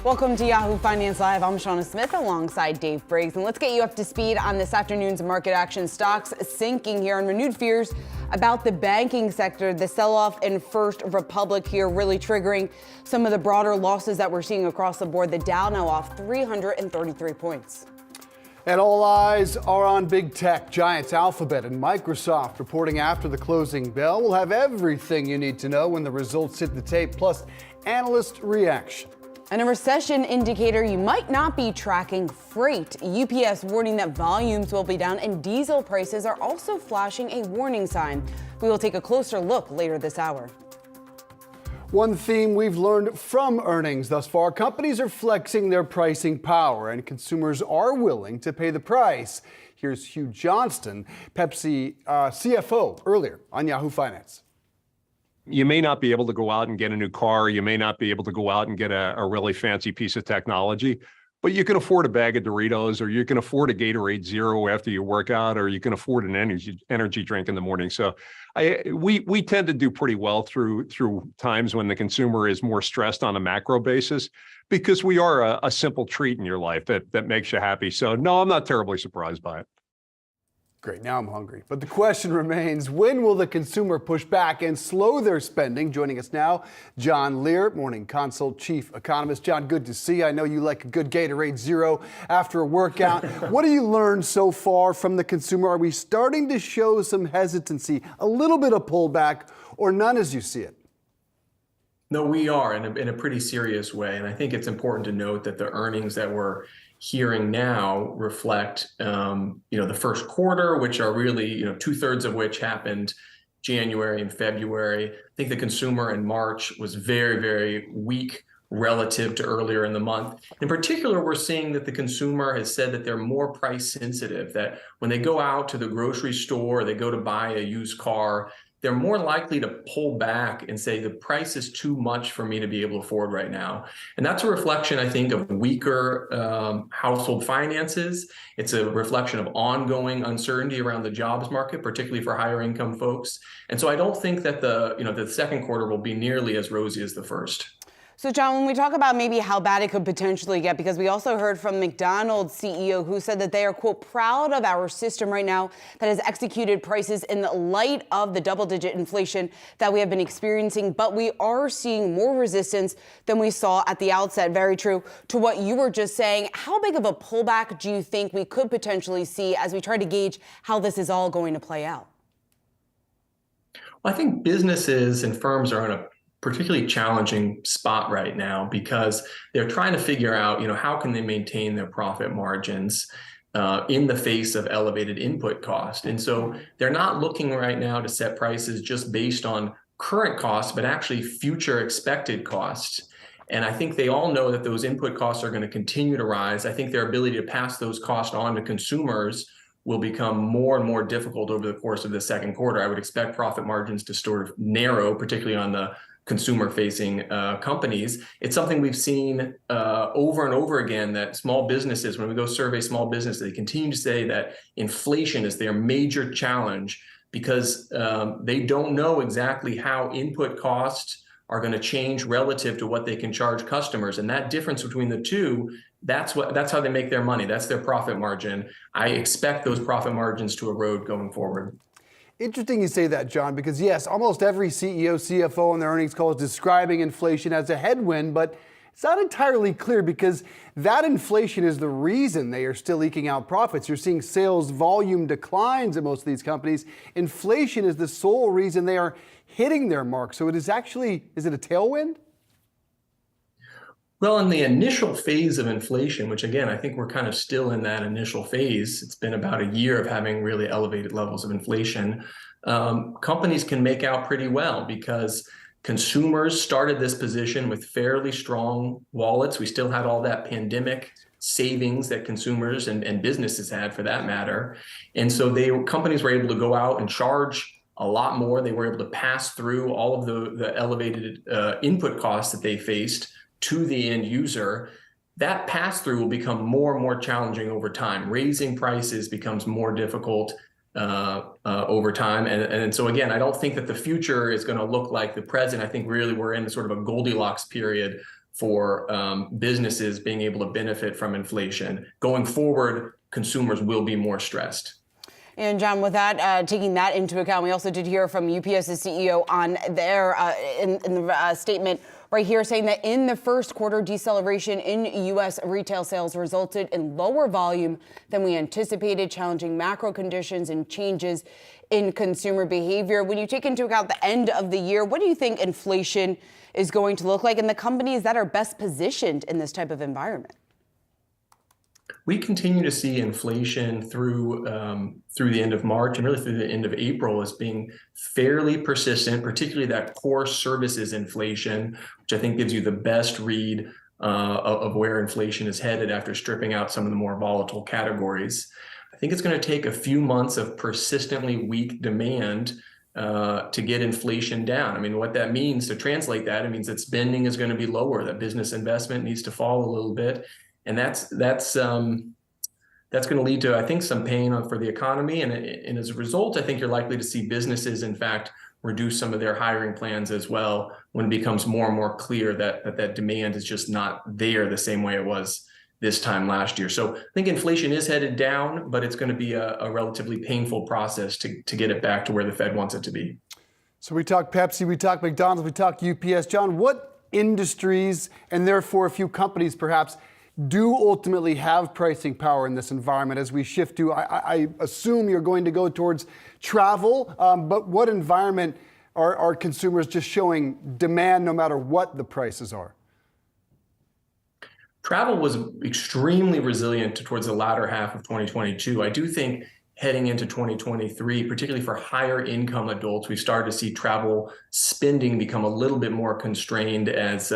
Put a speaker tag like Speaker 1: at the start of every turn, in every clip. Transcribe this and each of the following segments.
Speaker 1: Welcome to Yahoo Finance Live. I'm Shauna Smith alongside Dave Briggs. And let's get you up to speed on this afternoon's market action. Stocks sinking here on renewed fears about the banking sector. The sell-off in First Republic here really triggering some of the broader losses that we're seeing across the board. The Dow now off 333 points.
Speaker 2: And all eyes are on big tech giants Alphabet and Microsoft reporting after the closing bell. We'll have everything you need to know when the results hit the tape, plus analyst reaction.
Speaker 1: And a recession indicator you might not be tracking: freight. UPS warning that volumes will be down, and diesel prices are also flashing a warning sign. We will take a closer look later this hour.
Speaker 2: One theme we've learned from earnings thus far: companies are flexing their pricing power, and consumers are willing to pay the price. Here's Hugh Johnston, Pepsi CFO, earlier on Yahoo Finance.
Speaker 3: You may not be able to go out and get a new car. You may not be able to go out and get a really fancy piece of technology, but you can afford a bag of Doritos, or you can afford a Gatorade Zero after you work out, or you can afford an energy drink in the morning. So we tend to do pretty well through times when the consumer is more stressed on a macro basis, because we are a simple treat in your life that makes you happy. So no, I'm not terribly surprised by it.
Speaker 2: Great, now I'm hungry. But the question remains, when will the consumer push back and slow their spending? Joining us now, John Lear, Morning Consult Chief Economist. John, good to see you. I know you like a good Gatorade Zero after a workout. What have you learned so far from the consumer? Are we starting to show some hesitancy, a little bit of pullback, or none as you see it?
Speaker 4: No, we are in a pretty serious way. And I think it's important to note that the earnings that we're hearing now reflect, the first quarter, which are really, 2/3 of which happened January and February. I think the consumer in March was very, very weak relative to earlier in the month. In particular, we're seeing that the consumer has said that they're more price sensitive, that when they go out to the grocery store, they go to buy a used car, they're more likely to pull back and say the price is too much for me to be able to afford right now. And that's a reflection, I think, of weaker household finances. It's a reflection of ongoing uncertainty around the jobs market, particularly for higher income folks. And so I don't think that the second quarter will be nearly as rosy as the first.
Speaker 1: So, John, when we talk about maybe how bad it could potentially get, because we also heard from McDonald's CEO who said that they are, quote, proud of our system right now that has executed prices in the light of the double-digit inflation that we have been experiencing. But we are seeing more resistance than we saw at the outset. Very true to what you were just saying. How big of a pullback do you think we could potentially see as we try to gauge how this is all going to play out?
Speaker 4: Well, I think businesses and firms are in a particularly challenging spot right now because they're trying to figure out, how can they maintain their profit margins in the face of elevated input cost. And so they're not looking right now to set prices just based on current costs, but actually future expected costs. And I think they all know that those input costs are going to continue to rise. I think their ability to pass those costs on to consumers will become more and more difficult over the course of the second quarter. I would expect profit margins to sort of narrow, particularly on the consumer-facing companies. It's something we've seen over and over again, that small businesses, when we go survey small business, they continue to say that inflation is their major challenge because they don't know exactly how input costs are going to change relative to what they can charge customers. And that difference between the two, that's how they make their money. That's their profit margin. I expect those profit margins to erode going forward.
Speaker 2: Interesting you say that, John, because yes, almost every CEO, CFO on their earnings call is describing inflation as a headwind, but it's not entirely clear because that inflation is the reason they are still eking out profits. You're seeing sales volume declines at most of these companies. Inflation is the sole reason they are hitting their mark. So is it a tailwind?
Speaker 4: Well, in the initial phase of inflation, which again, I think we're kind of still in that initial phase, it's been about a year of having really elevated levels of inflation, companies can make out pretty well because consumers started this position with fairly strong wallets. We still had all that pandemic savings that consumers and businesses had, for that matter. And so companies were able to go out and charge a lot more. They were able to pass through all of the elevated input costs that they faced to the end user. That pass-through will become more and more challenging over time. Raising prices becomes more difficult over time. And so again, I don't think that the future is going to look like the present. I think really we're in sort of a Goldilocks period for businesses being able to benefit from inflation. Going forward, consumers will be more stressed.
Speaker 1: And John, with that, taking that into account, we also did hear from UPS's CEO on their in the statement right here, saying that in the first quarter, deceleration in U.S. retail sales resulted in lower volume than we anticipated, challenging macro conditions and changes in consumer behavior. When you take into account the end of the year, what do you think inflation is going to look like, and the companies that are best positioned in this type of environment?
Speaker 4: We continue to see inflation through the end of March and really through the end of April as being fairly persistent, particularly that core services inflation, which I think gives you the best read of where inflation is headed after stripping out some of the more volatile categories. I think it's going to take a few months of persistently weak demand to get inflation down. I mean, what that means, to translate that, it means that spending is going to be lower, that business investment needs to fall a little bit. And that's going to lead to, I think, some pain for the economy. And as a result, I think you're likely to see businesses, in fact, reduce some of their hiring plans as well when it becomes more and more clear that demand is just not there the same way it was this time last year. So I think inflation is headed down, but it's going to be a relatively painful process to get it back to where the Fed wants it to be.
Speaker 2: So we talk Pepsi, we talk McDonald's, we talk UPS. John, what industries, and therefore a few companies perhaps, do ultimately have pricing power in this environment as we shift to, I assume you're going to go towards travel, but what environment are consumers just showing demand no matter what the prices are?
Speaker 4: Travel was extremely resilient towards the latter half of 2022. I do think heading into 2023, particularly for higher income adults, we started to see travel spending become a little bit more constrained as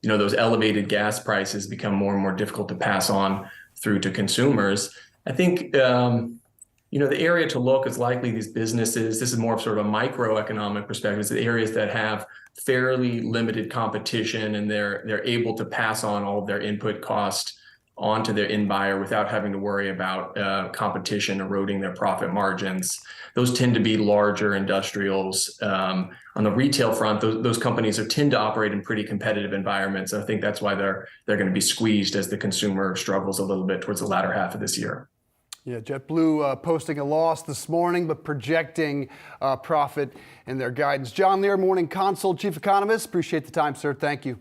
Speaker 4: those elevated gas prices become more and more difficult to pass on through to consumers. I think, the area to look is likely these businesses. This is more of sort of a microeconomic perspective. It's the areas that have fairly limited competition and they're able to pass on all of their input cost onto their end buyer without having to worry about competition eroding their profit margins. Those tend to be larger industrials. On the retail front, those companies tend to operate in pretty competitive environments. I think that's why they're going to be squeezed as the consumer struggles a little bit towards the latter half of this year.
Speaker 2: Yeah, JetBlue posting a loss this morning, but projecting profit in their guidance. John Lear, Morning Consult Chief Economist. Appreciate the time, sir. Thank you.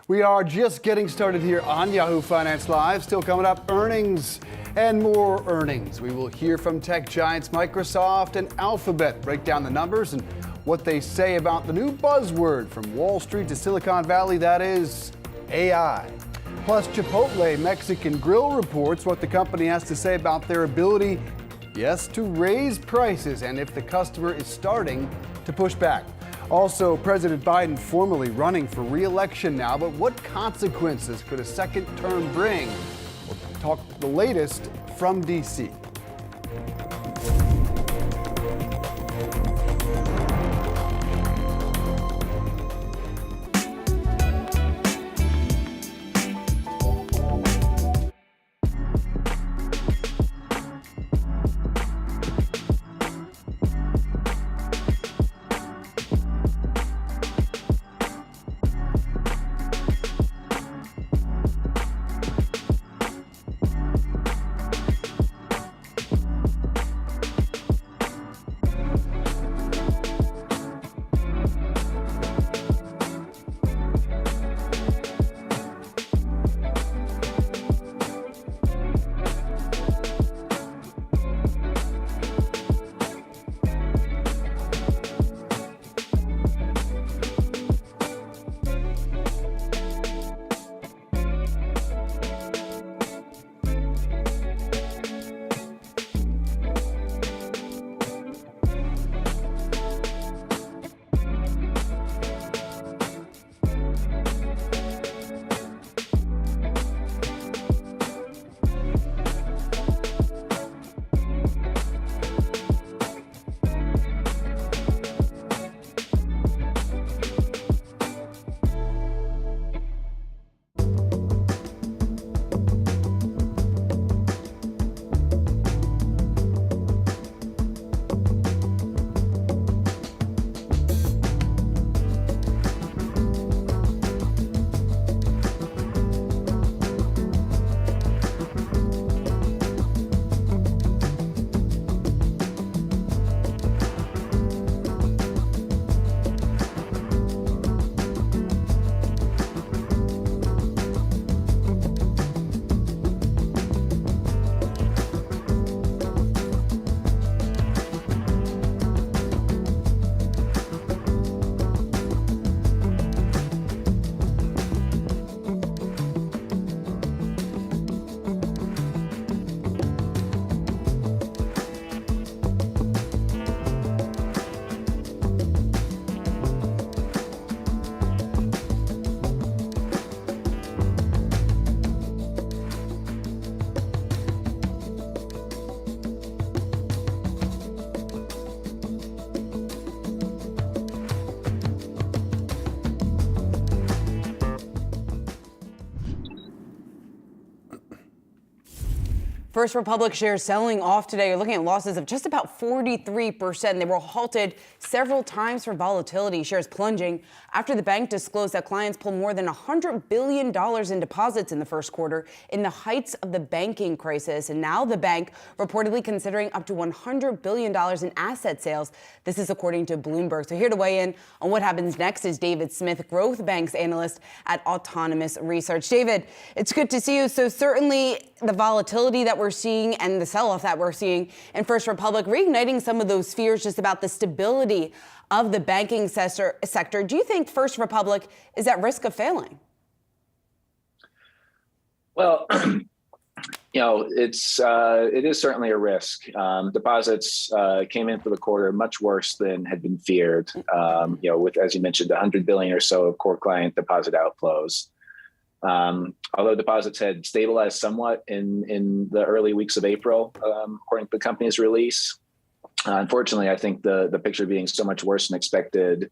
Speaker 2: We are just getting started here on Yahoo Finance Live. Still coming up, earnings and more earnings. We will hear from tech giants Microsoft and Alphabet, break down the numbers and what they say about the new buzzword from Wall Street to Silicon Valley, that is AI. Plus, Chipotle Mexican Grill reports what the company has to say about their ability, yes, to raise prices and if the customer is starting to push back. Also, President Biden formally running for re-election now, but what consequences could a second term bring? We'll talk the latest from D.C.
Speaker 1: First Republic shares selling off today. You're looking at losses of just about 43%. They were halted several times for volatility. Shares plunging after the bank disclosed that clients pulled more than $100 billion in deposits in the first quarter in the heights of the banking crisis. And now the bank reportedly considering up to $100 billion in asset sales. This is according to Bloomberg. So here to weigh in on what happens next is David Smith, Growth Banks analyst at Autonomous Research. David, it's good to see you. So certainly the volatility that we're seeing and the sell-off that we're seeing in First Republic reigniting some of those fears just about the stability of the banking sector. Do you think First Republic is at risk of failing?
Speaker 5: Well, it is certainly a risk. Deposits came in for the quarter much worse than had been feared. With, as you mentioned, 100 billion or so of core client deposit outflows. Although deposits had stabilized somewhat in the early weeks of April, according to the company's release. Unfortunately, I think the picture being so much worse than expected,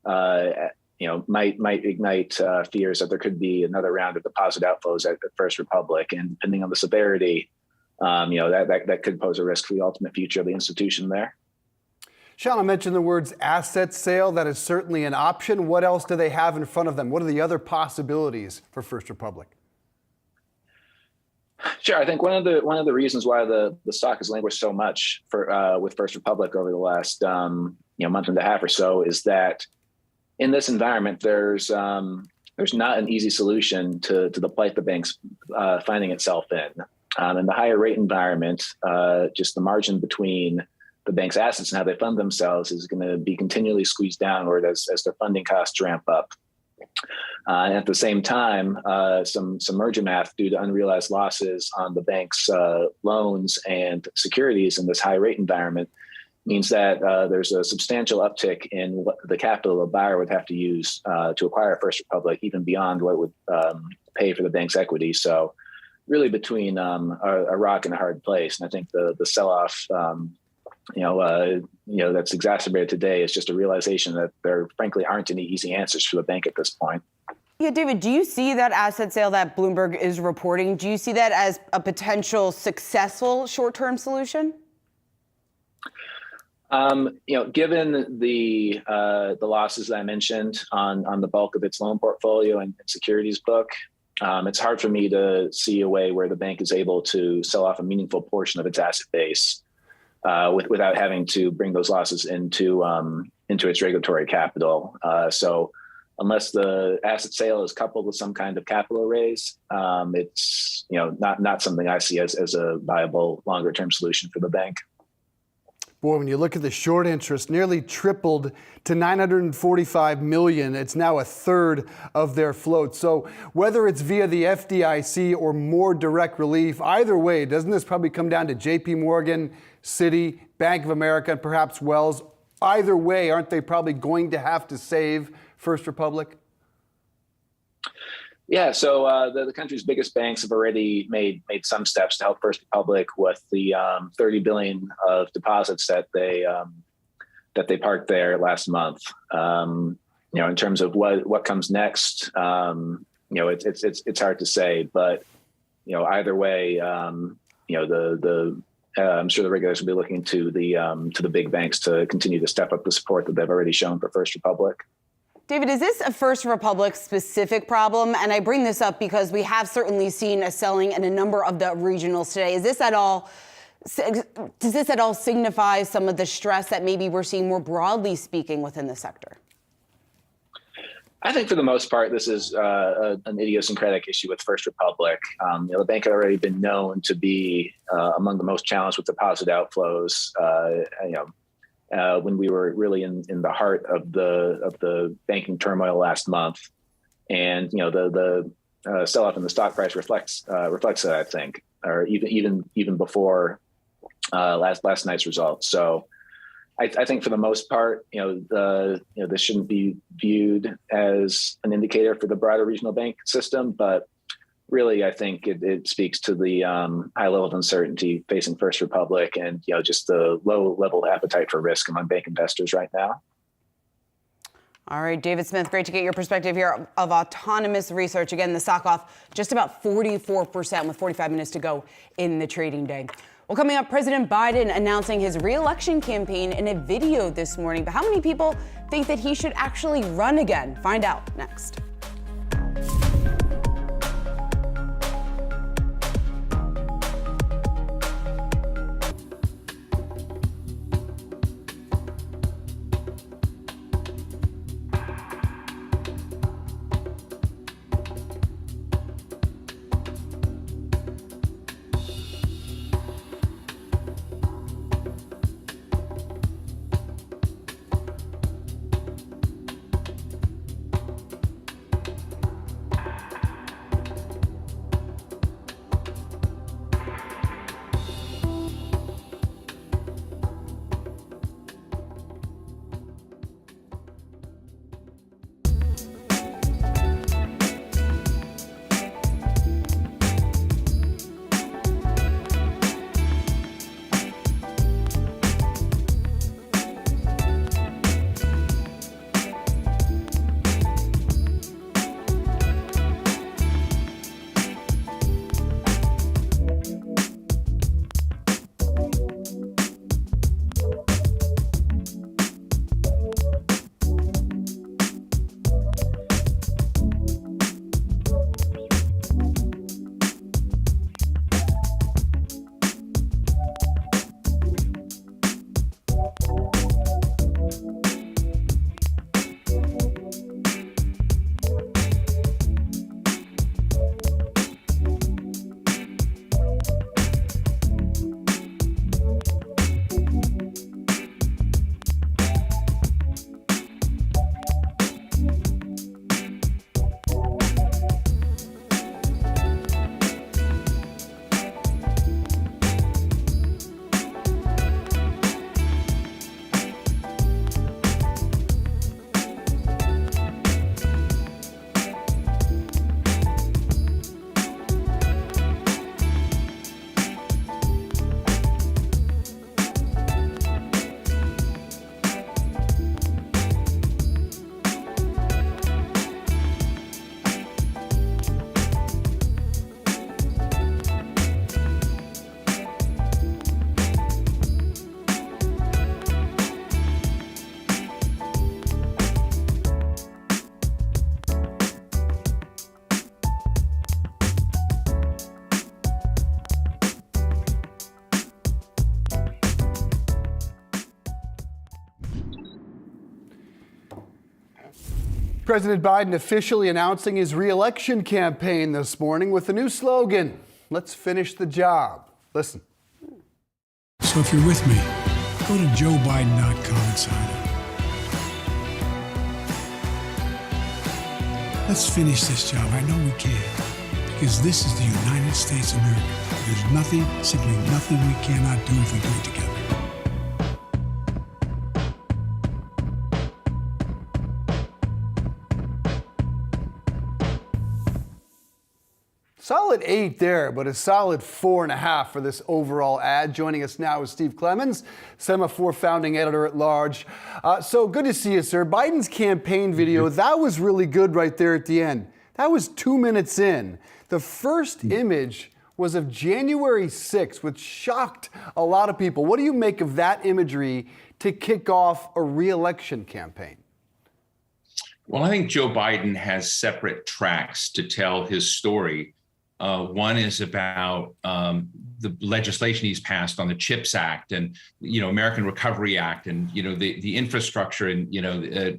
Speaker 5: might ignite fears that there could be another round of deposit outflows at First Republic, and depending on the severity, that could pose a risk for the ultimate future of the institution there.
Speaker 2: Shauna mentioned the words asset sale. That is certainly an option. What else do they have in front of them? What are the other possibilities for First Republic?
Speaker 5: Sure. I think one of the reasons why the stock has languished so much with First Republic over the last month and a half or so is that in this environment there's not an easy solution to the plight the bank's finding itself in. In the higher rate environment, just the margin between the bank's assets and how they fund themselves is going to be continually squeezed downward as their funding costs ramp up. And at the same time, some merger math due to unrealized losses on the bank's loans and securities in this high rate environment means that there's a substantial uptick in what the capital a buyer would have to use to acquire First Republic, even beyond what it would pay for the bank's equity. So really between a rock and a hard place. And I think the sell-off that's exacerbated today is just a realization that there frankly aren't any easy answers for the bank at this point.
Speaker 1: Yeah, David, do you see that asset sale that Bloomberg is reporting? Do you see that as a potential successful short-term solution? Given the losses that I mentioned on the bulk of its loan portfolio and securities book, it's hard for me to see a way where the bank is able to sell off a meaningful portion of its asset base without having to bring those losses into its regulatory capital. So unless the asset sale is coupled with some kind of capital raise, it's not something I see as a viable longer term solution for the bank.
Speaker 2: Boy, when you look at the short interest, nearly tripled to 945 million. It's now a third of their float. So whether it's via the FDIC or more direct relief, either way, doesn't this probably come down to JP Morgan, Citi, Bank of America, and perhaps Wells? Either way, aren't they probably going to have to save First Republic?
Speaker 5: Yeah, so the country's biggest banks have already made some steps to help First Republic with the 30 billion of deposits that they parked there last month. In terms of what comes next, it's hard to say, but either way, I'm sure the regulators will be looking to the big banks to continue to step up the support that they've already shown for First Republic.
Speaker 1: David, is this a First Republic specific problem? And I bring this up because we have certainly seen a selling in a number of the regionals today. Does this at all signify some of the stress that maybe we're seeing more broadly speaking within the sector?
Speaker 5: I think for the most part, this is an idiosyncratic issue with First Republic. The bank had already been known to be among the most challenged with deposit outflows. When we were really in the heart of the banking turmoil last month, and the sell-off in the stock price reflects that, I think, or even before last night's results. So I think for the most part, this shouldn't be viewed as an indicator for the broader regional bank system, but really, I think it speaks to the high level of uncertainty facing First Republic and just the low level appetite for risk among bank investors right now.
Speaker 1: All right, David Smith, great to get your perspective here of autonomous research. Again, the stock off just about 44% with 45 minutes to go in the trading day. Well, coming up, President Biden announcing his re-election campaign in a video this morning. But how many people think that he should actually run again? Find out next.
Speaker 2: President Biden officially announcing his re-election campaign this morning with a new slogan, "Let's finish the job." Listen.
Speaker 6: So if you're with me, go to joebiden.com and sign up. Let's finish this job. I know we can, because this is the United States of America. There's nothing, simply nothing we cannot do if we do it together.
Speaker 2: Solid 8 there, but a solid 4.5 for this overall ad. Joining us now is Steve Clemens, Semaphore founding editor at large. So good to see you, sir. Biden's campaign video, that was really good right there at the end. That was 2 minutes in. The first image was of January 6th, which shocked a lot of people. What do you make of that imagery to kick off a re-election campaign?
Speaker 7: Well, I think Joe Biden has separate tracks to tell his story. One is about the legislation he's passed on the CHIPS Act and, American Recovery Act and, the infrastructure and,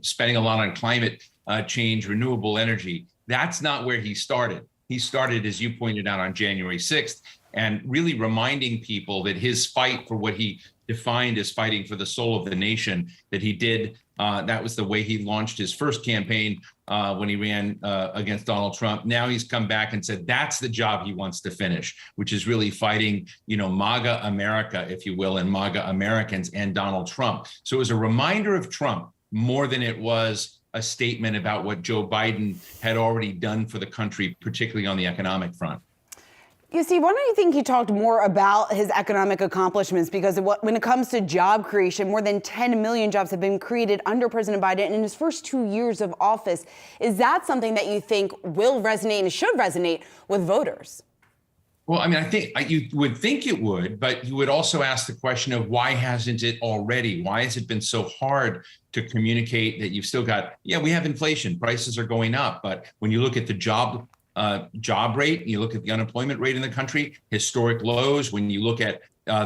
Speaker 7: spending a lot on climate change, renewable energy. That's not where he started. He started, as you pointed out, on January 6th and really reminding people that his fight for what he defined as fighting for the soul of the nation, that he did. That was the way he launched his first campaign when he ran against Donald Trump. Now he's come back and said that's the job he wants to finish, which is really fighting, MAGA America, if you will, and MAGA Americans and Donald Trump. So it was a reminder of Trump more than it was a statement about what Joe Biden had already done for the country, particularly on the economic front.
Speaker 1: You see, why don't you think he talked more about his economic accomplishments? Because when it comes to job creation, more than 10 million jobs have been created under President Biden in his first 2 years of office. Is that something that you think will resonate and should resonate with voters?
Speaker 7: Well, I mean, I think you would think it would, but you would also ask the question of why hasn't it already? Why has it been so hard to communicate that you've still got, yeah, we have inflation, prices are going up, but when you look at the job rate, you look at the unemployment rate in the country, historic lows. When you look at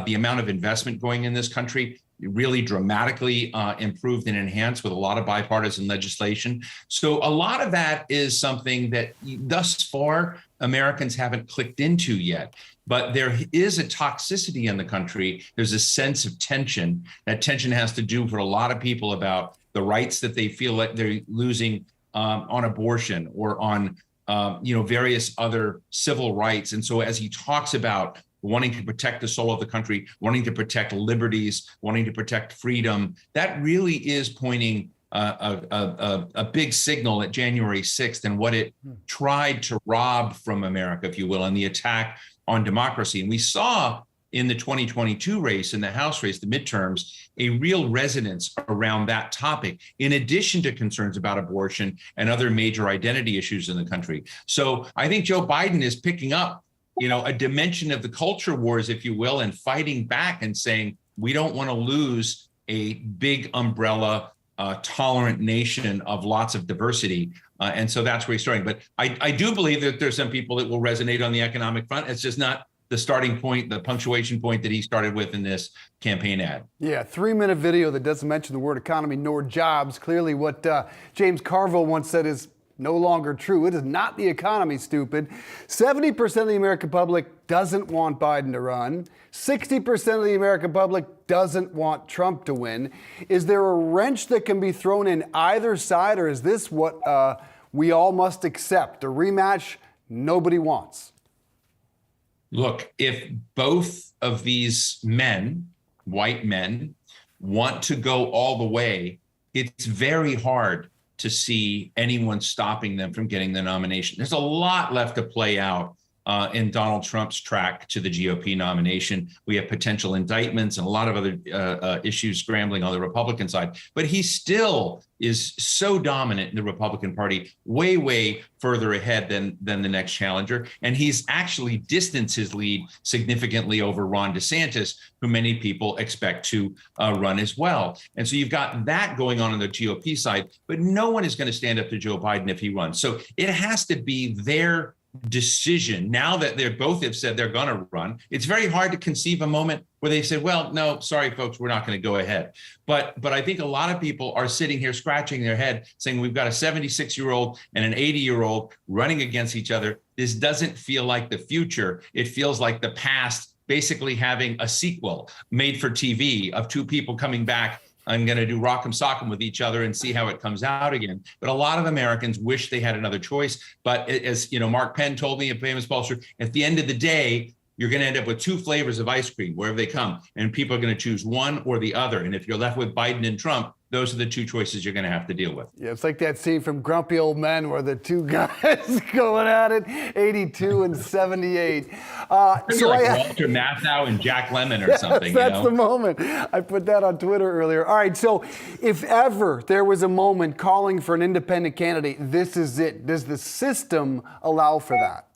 Speaker 7: the amount of investment going in this country, really dramatically improved and enhanced with a lot of bipartisan legislation. So a lot of that is something that thus far Americans haven't clicked into yet. But there is a toxicity in the country. There's a sense of tension. That tension has to do for a lot of people about the rights that they feel like they're losing on abortion or on various other civil rights. And so as he talks about wanting to protect the soul of the country, wanting to protect liberties, wanting to protect freedom, that really is pointing a big signal at January 6th and what it tried to rob from America, if you will, and the attack on democracy. And we saw in the 2022 race, in the House race, the midterms, a real resonance around that topic, in addition to concerns about abortion and other major identity issues in the country. So I think Joe Biden is picking up, a dimension of the culture wars, if you will, and fighting back and saying, we don't want to lose a big umbrella, tolerant nation of lots of diversity. And so that's where he's starting. But I do believe that there's some people that will resonate on the economic front. It's just not the starting point, the punctuation point that he started with in this campaign ad.
Speaker 2: Yeah, 3-minute video that doesn't mention the word economy nor jobs. Clearly what James Carville once said is no longer true. It is not the economy, stupid. 70% of the American public doesn't want Biden to run. 60% of the American public doesn't want Trump to win. Is there a wrench that can be thrown in either side, or is this what we all must accept? A rematch nobody wants.
Speaker 7: Look, if both of these men, white men, want to go all the way, it's very hard to see anyone stopping them from getting the nomination. There's a lot left to play out in Donald Trump's track to the GOP nomination. We have potential indictments and a lot of other issues scrambling on the Republican side. But he still is so dominant in the Republican Party, way, way further ahead than the next challenger. And he's actually distanced his lead significantly over Ron DeSantis, who many people expect to run as well. And so you've got that going on the GOP side, but no one is going to stand up to Joe Biden if he runs. So it has to be their decision. Now that they both have said they're going to run, it's very hard to conceive a moment where they say, well, no, sorry, folks, we're not going to go ahead. But I think a lot of people are sitting here scratching their head saying we've got a 76-year-old and an 80-year-old running against each other. This doesn't feel like the future. It feels like the past, basically having a sequel made for TV of two people coming back. I'm going to do rock'em sock'em with each other and see how it comes out again. But a lot of Americans wish they had another choice. But as Mark Penn told me, a famous pollster, at the end of the day, you're going to end up with two flavors of ice cream wherever they come, and people are going to choose one or the other. And if you're left with Biden and Trump, those are the two choices you're going to have to deal with.
Speaker 2: Yeah, it's like that scene from Grumpy Old Men where the two guys going at it, 82 and 78.
Speaker 7: So like Walter Matthau and Jack Lemmon or something.
Speaker 2: That's the moment. I put that on Twitter earlier. All right, so if ever there was a moment calling for an independent candidate, this is it. Does the system allow for that?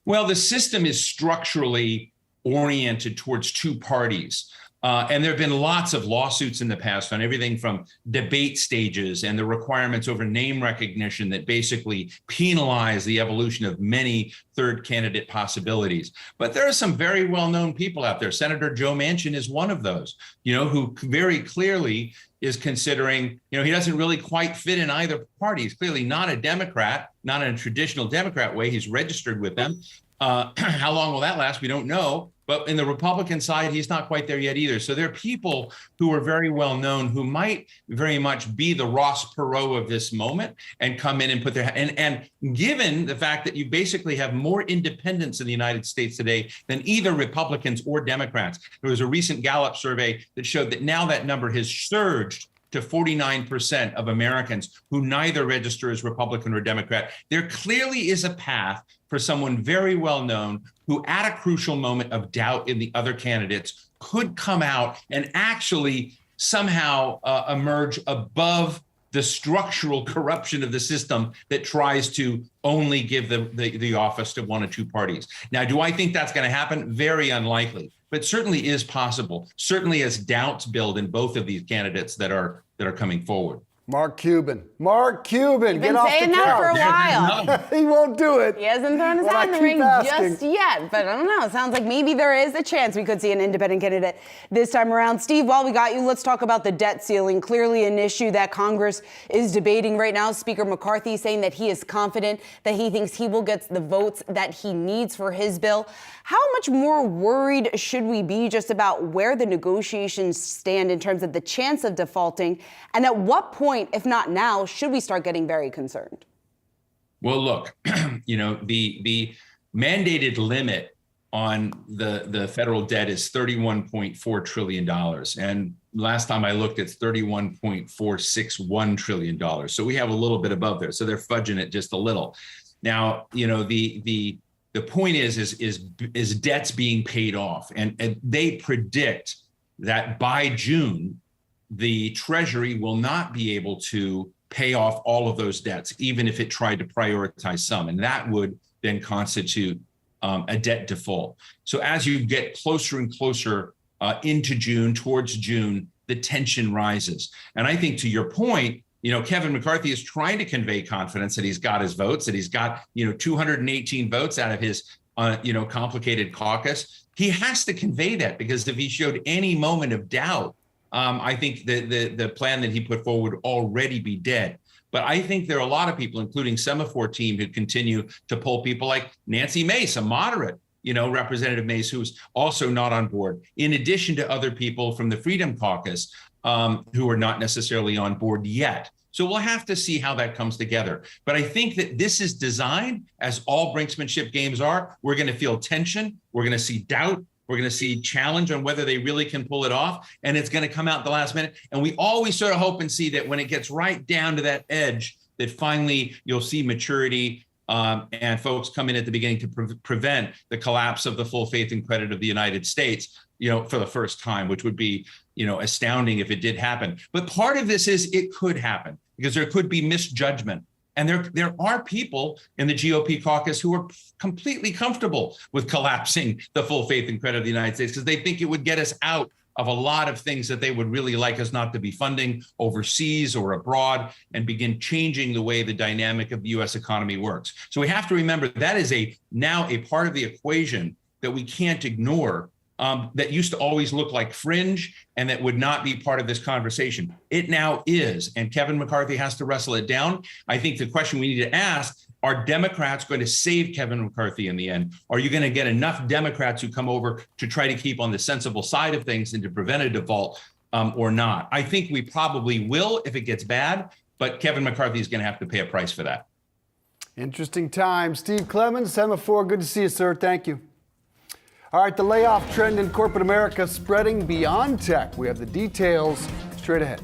Speaker 7: Well, the system is structurally oriented towards two parties. And there have been lots of lawsuits in the past on everything from debate stages and the requirements over name recognition that basically penalize the evolution of many third candidate possibilities. But there are some very well-known people out there. Senator Joe Manchin is one of those, who very clearly is considering, he doesn't really quite fit in either party. He's clearly not a Democrat, not in a traditional Democrat way. He's registered with them. How long will that last? We don't know. But in the Republican side, he's not quite there yet either. So there are people who are very well known who might very much be the Ross Perot of this moment and come in and put their and given the fact that you basically have more independents in the United States today than either Republicans or Democrats. There was a recent Gallup survey that showed that now that number has surged to 49% of Americans who neither register as Republican or Democrat. There clearly is a path for someone very well known who at a crucial moment of doubt in the other candidates could come out and actually somehow emerge above the structural corruption of the system that tries to only give the office to one or two parties. Now, do I think that's going to happen? Very unlikely, but certainly is possible. Certainly as doubts build in both of these candidates that are coming forward.
Speaker 2: Mark Cuban. Mark Cuban,
Speaker 1: Been
Speaker 2: get off the
Speaker 1: saying that for a
Speaker 2: couch.
Speaker 1: while.
Speaker 2: He won't do it.
Speaker 1: He hasn't thrown his
Speaker 2: Well,
Speaker 1: hat
Speaker 2: I
Speaker 1: in the
Speaker 2: keep
Speaker 1: ring
Speaker 2: asking.
Speaker 1: just yet, but I don't know. It sounds like maybe there is a chance we could see an independent candidate this time around. Steve, while we got you, let's talk about the debt ceiling. Clearly an issue that Congress is debating right now. Speaker McCarthy saying that he is confident that he thinks he will get the votes that he needs for his bill. How much more worried should we be just about where the negotiations stand in terms of the chance of defaulting? And at what point, if not now, should we start getting very concerned?
Speaker 7: Well, look, the mandated limit on the federal debt is $31.4 trillion. And last time I looked, it's $31.461 trillion. So we have a little bit above there. So they're fudging it just a little. Now, the point is debts being paid off. And they predict that by June, the Treasury will not be able to pay off all of those debts, even if it tried to prioritize some. And that would then constitute a debt default. So as you get closer and closer into June, towards June, the tension rises. And I think to your point, Kevin McCarthy is trying to convey confidence that he's got his votes, that he's got, 218 votes out of his, complicated caucus. He has to convey that, because if he showed any moment of doubt, I think the plan that he put forward would already be dead. But I think there are a lot of people, including Semaphore team, who continue to pull people like Nancy Mace, a moderate, Representative Mace, who's also not on board, in addition to other people from the Freedom Caucus who are not necessarily on board yet. So we'll have to see how that comes together. But I think that this is designed, as all brinksmanship games are. We're going to feel tension. We're going to see doubt. We're going to see challenge on whether they really can pull it off. And it's going to come out at the last minute. And we always sort of hope and see that when it gets right down to that edge, that finally you'll see maturity and folks come in at the beginning to prevent the collapse of the full faith and credit of the United States, for the first time, which would be, astounding if it did happen. But part of this is it could happen, because there could be misjudgment. And there are people in the GOP caucus who are completely comfortable with collapsing the full faith and credit of the United States, because they think it would get us out of a lot of things that they would really like us not to be funding overseas or abroad, and begin changing the way the dynamic of the U.S. economy works. So we have to remember that is now a part of the equation that we can't ignore, that used to always look like fringe and that would not be part of this conversation. It now is, and Kevin McCarthy has to wrestle it down. I think the question we need to ask, are Democrats going to save Kevin McCarthy in the end? Are you going to get enough Democrats who come over to try to keep on the sensible side of things and to prevent a default, or not? I think we probably will if it gets bad, but Kevin McCarthy is going to have to pay a price for that.
Speaker 2: Interesting time. Steve Clemens, Semaphore, good to see you, sir. Thank you. All right, the layoff trend in corporate America spreading beyond tech. We have the details straight ahead.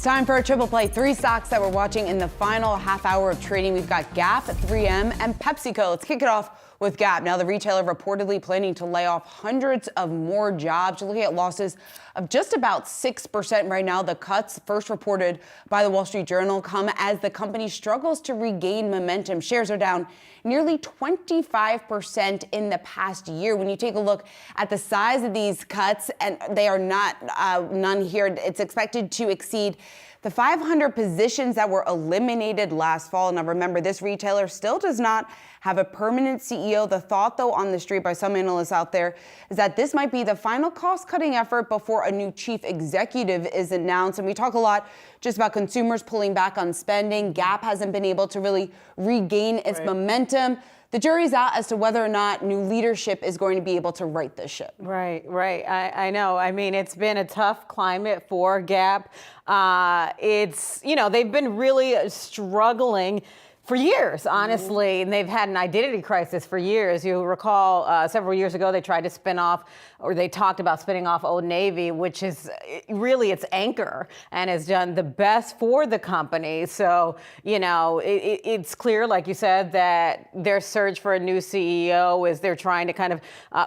Speaker 1: It's time for a triple play. 3 stocks that we're watching in the final half hour of trading. We've got Gap, 3M, and PepsiCo. Let's kick it off with Gap. Now, the retailer reportedly planning to lay off hundreds of more jobs. You're looking at losses of just about 6% right now. The cuts, first reported by the Wall Street Journal, come as the company struggles to regain momentum. Shares are down nearly 25% in the past year. When you take a look at the size of these cuts, and they are not none here, it's expected to exceed the 500 positions that were eliminated last fall. Now remember, this retailer still does not have a permanent CEO. The thought, though, on the street by some analysts out there is that this might be the final cost-cutting effort before a new chief executive is announced. And we talk a lot just about consumers pulling back on spending. Gap hasn't been able to really regain its momentum. The jury's out as to whether or not new leadership is going to be able to right this ship.
Speaker 8: Right. I know. I mean, it's been a tough climate for Gap. They've been really struggling for years, honestly, and they've had an identity crisis for years. You recall several years ago, they tried to spin off, or they talked about spinning off Old Navy, which is really its anchor and has done the best for the company. So, it's clear, like you said, that their search for a new CEO is they're trying to kind of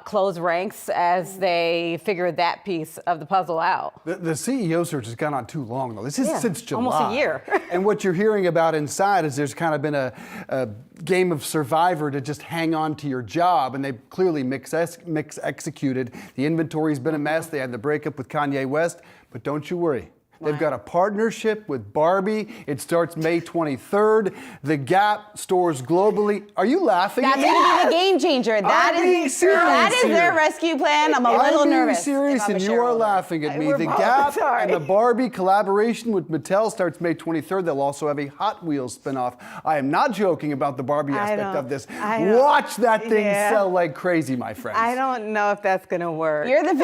Speaker 8: close ranks as they figure that piece of the puzzle out.
Speaker 2: The CEO search has gone on too long, though. This is since July.
Speaker 8: Almost a year.
Speaker 2: And what you're hearing about inside is there's kind of been a game of survivor to just hang on to your job, and they've clearly mix executed. The inventory's been a mess. They had the breakup with Kanye West, but don't you worry. They've got a partnership with Barbie. It starts May 23rd. The Gap stores globally. Are you laughing?
Speaker 1: That's going to be the game changer. That is their rescue plan. I'm a little nervous.
Speaker 2: I'm being serious, and you are laughing at me. The Gap and the Barbie collaboration with Mattel starts May 23rd. They'll also have a Hot Wheels spinoff. I am not joking about the Barbie aspect of this. Watch that thing sell like crazy, my friends.
Speaker 8: I don't know if that's going to work.
Speaker 1: You're the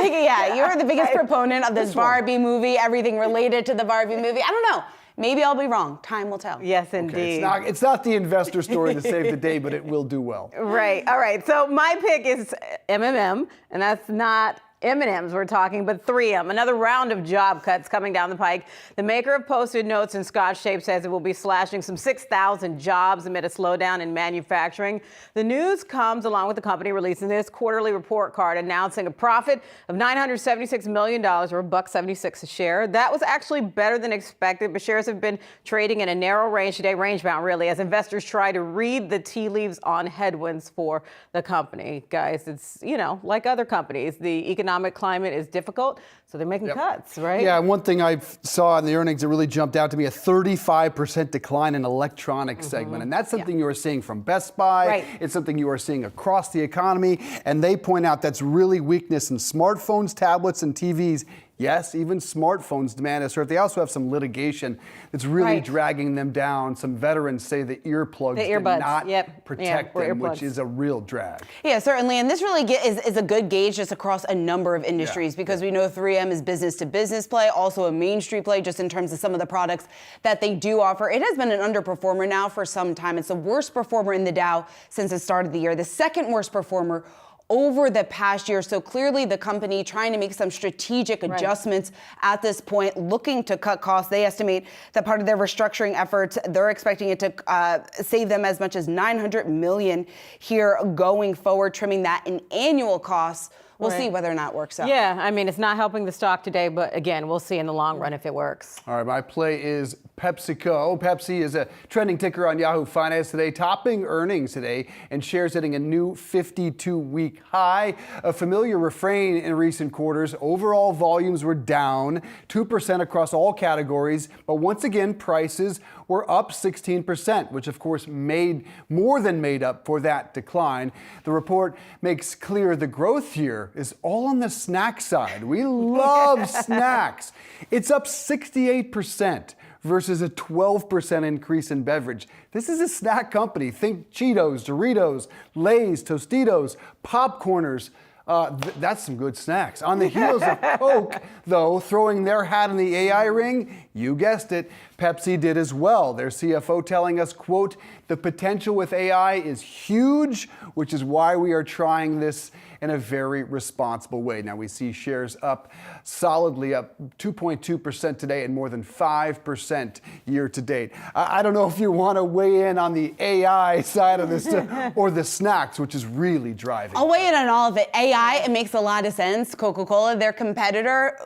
Speaker 1: biggest proponent of this Barbie movie, everything related to the Barbie movie. I don't know. Maybe I'll be wrong. Time will tell.
Speaker 8: Yes, indeed.
Speaker 2: Okay, it's not the investor story to save the day, but it will do well.
Speaker 8: Right. All right. So my pick is MMM, and that's not M&Ms we're talking, but 3M. Another round of job cuts coming down the pike. The maker of Post-it notes and Scotch tape says it will be slashing some 6,000 jobs amid a slowdown in manufacturing. The news comes along with the company releasing this quarterly report card announcing a profit of $976 million, or $1.76 a share. That was actually better than expected, but shares have been trading in a narrow range today, range-bound really, as investors try to read the tea leaves on headwinds for the company. Guys, it's, like other companies, the economic climate is difficult, so they're making cuts, right?
Speaker 2: Yeah, and one thing I saw in the earnings that really jumped out to me, a 35% decline in electronics segment. And that's something you are seeing from Best Buy.
Speaker 8: Right.
Speaker 2: It's something you are seeing across the economy. And they point out that's really weakness in smartphones, tablets, and TVs. Yes, even smartphones demand is hurt. They also have some litigation that's really dragging them down. Some veterans say the earbuds did not protect them, which is a real drag.
Speaker 1: Yeah, certainly. And this really is a good gauge just across a number of industries because we know 3M is business-to-business play, also a Main Street play just in terms of some of the products that they do offer. It has been an underperformer now for some time. It's the worst performer in the Dow since the start of the year, the second worst performer over the past year. So clearly the company trying to make some strategic adjustments at this point, looking to cut costs. They estimate that part of their restructuring efforts, they're expecting it to save them as much as $900 million here going forward, trimming that in annual costs. We'll see whether or not it works out.
Speaker 8: Yeah, I mean, it's not helping the stock today, but again, we'll see in the long run if it works.
Speaker 2: All right, my play is PepsiCo. Pepsi is a trending ticker on Yahoo Finance today, topping earnings today, and shares hitting a new 52-week high. A familiar refrain in recent quarters. Overall volumes were down 2% across all categories, but once again, prices were up 16%, which of course more than made up for that decline. The report makes clear the growth here is all on the snack side. We love snacks. It's up 68% versus a 12% increase in beverage. This is a snack company. Think Cheetos, Doritos, Lay's, Tostitos, Popcorners. That's some good snacks. On the heels of Coke, though, throwing their hat in the AI ring, You guessed it, Pepsi did as well. Their CFO telling us, quote, the potential with AI is huge, which is why we are trying this in a very responsible way. Now we see shares up solidly, up 2.2% today and more than 5% year to date. I don't know if you want to weigh in on the AI side of this or the snacks, which is really driving.
Speaker 1: I'll weigh in on all of it. AI, it makes a lot of sense. Coca-Cola, their competitor,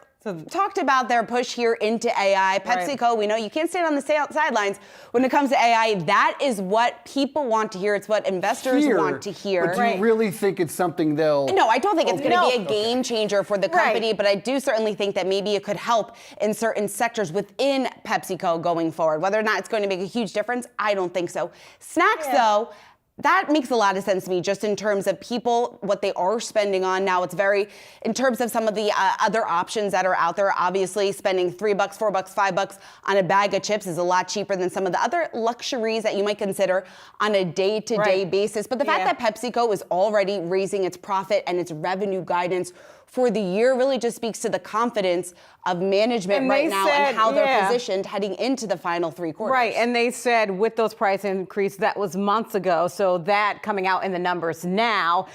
Speaker 1: talked about their push here into AI. PepsiCo, we know you can't stand on the sidelines when it comes to AI. That is what people want to hear. It's what investors want to hear.
Speaker 2: But do you really think it's something they'll...
Speaker 1: No, I don't think it's going to be a game changer for the company, but I do certainly think that maybe it could help in certain sectors within PepsiCo going forward. Whether or not it's going to make a huge difference, I don't think so. Snacks, though, that makes a lot of sense to me, just in terms of people, what they are spending on. Now, it's very, in terms of some of the other options that are out there, obviously spending $3, $4, $5 on a bag of chips is a lot cheaper than some of the other luxuries that you might consider on a day-to-day basis. But the fact that PepsiCo is already raising its profit and its revenue guidance for the year really just speaks to the confidence of management right now and how they're positioned heading into the final 3 quarters.
Speaker 8: Right, and they said with those price increases, that was months ago, so that coming out in the numbers now,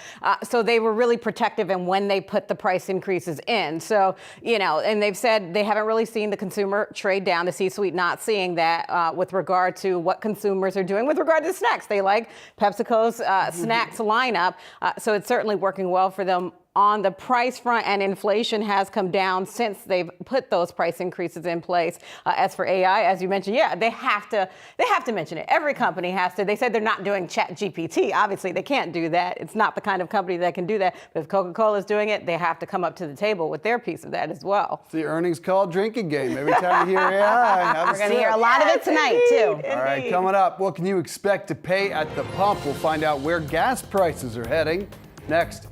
Speaker 8: so they were really protective in when they put the price increases in. So, you know, and they've said they haven't really seen the consumer trade down, the C-suite not seeing that with regard to what consumers are doing with regard to snacks. They like PepsiCo's snacks lineup, so it's certainly working well for them on the price front, and inflation has come down since they've put those price increases in place. As for AI, as you mentioned, they have to mention it. Every company has to. They said they're not doing ChatGPT. Obviously, they can't do that. It's not the kind of company that can do that. But if Coca-Cola is doing it, they have to come up to the table with their piece of that as well.
Speaker 2: It's the earnings call drinking game. Every time you hear AI,
Speaker 1: we're going to hear a lot of it tonight, too.
Speaker 2: All right, coming up, what can you expect to pay at the pump? We'll find out where gas prices are heading next.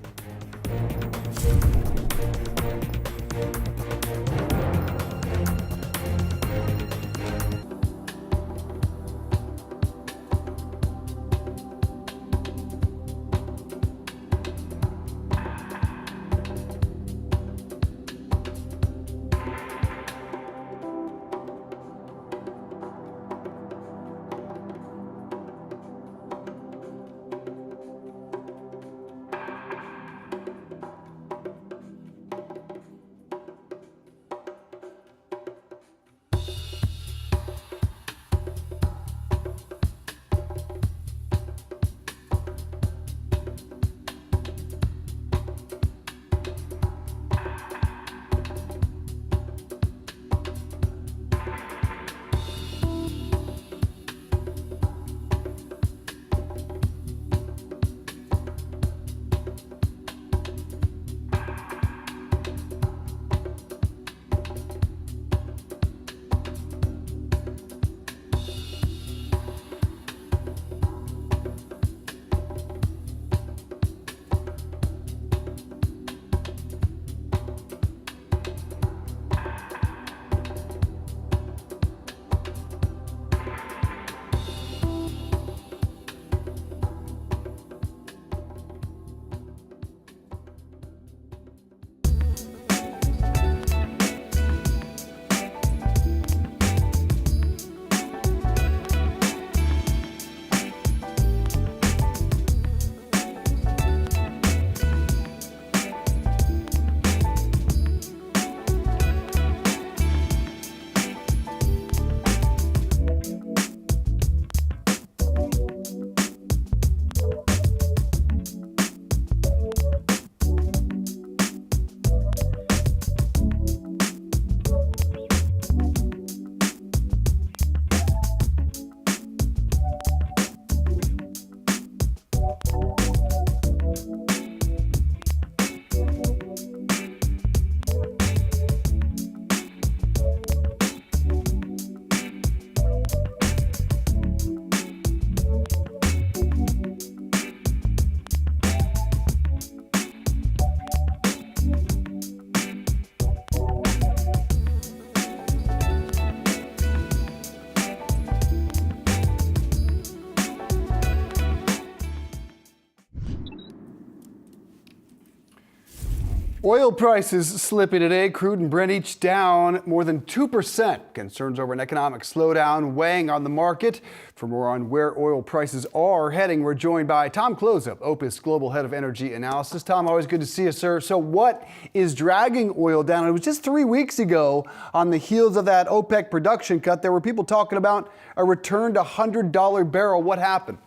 Speaker 2: Oil prices slipping today. Crude and Brent each down more than 2%. Concerns over an economic slowdown weighing on the market. For more on where oil prices are heading, we're joined by Tom Closeup, Opus Global Head of Energy Analysis. Tom, always good to see you, sir. So what is dragging oil down? It was just 3 weeks ago on the heels of that OPEC production cut. There were people talking about a return to $100 barrel. What happened?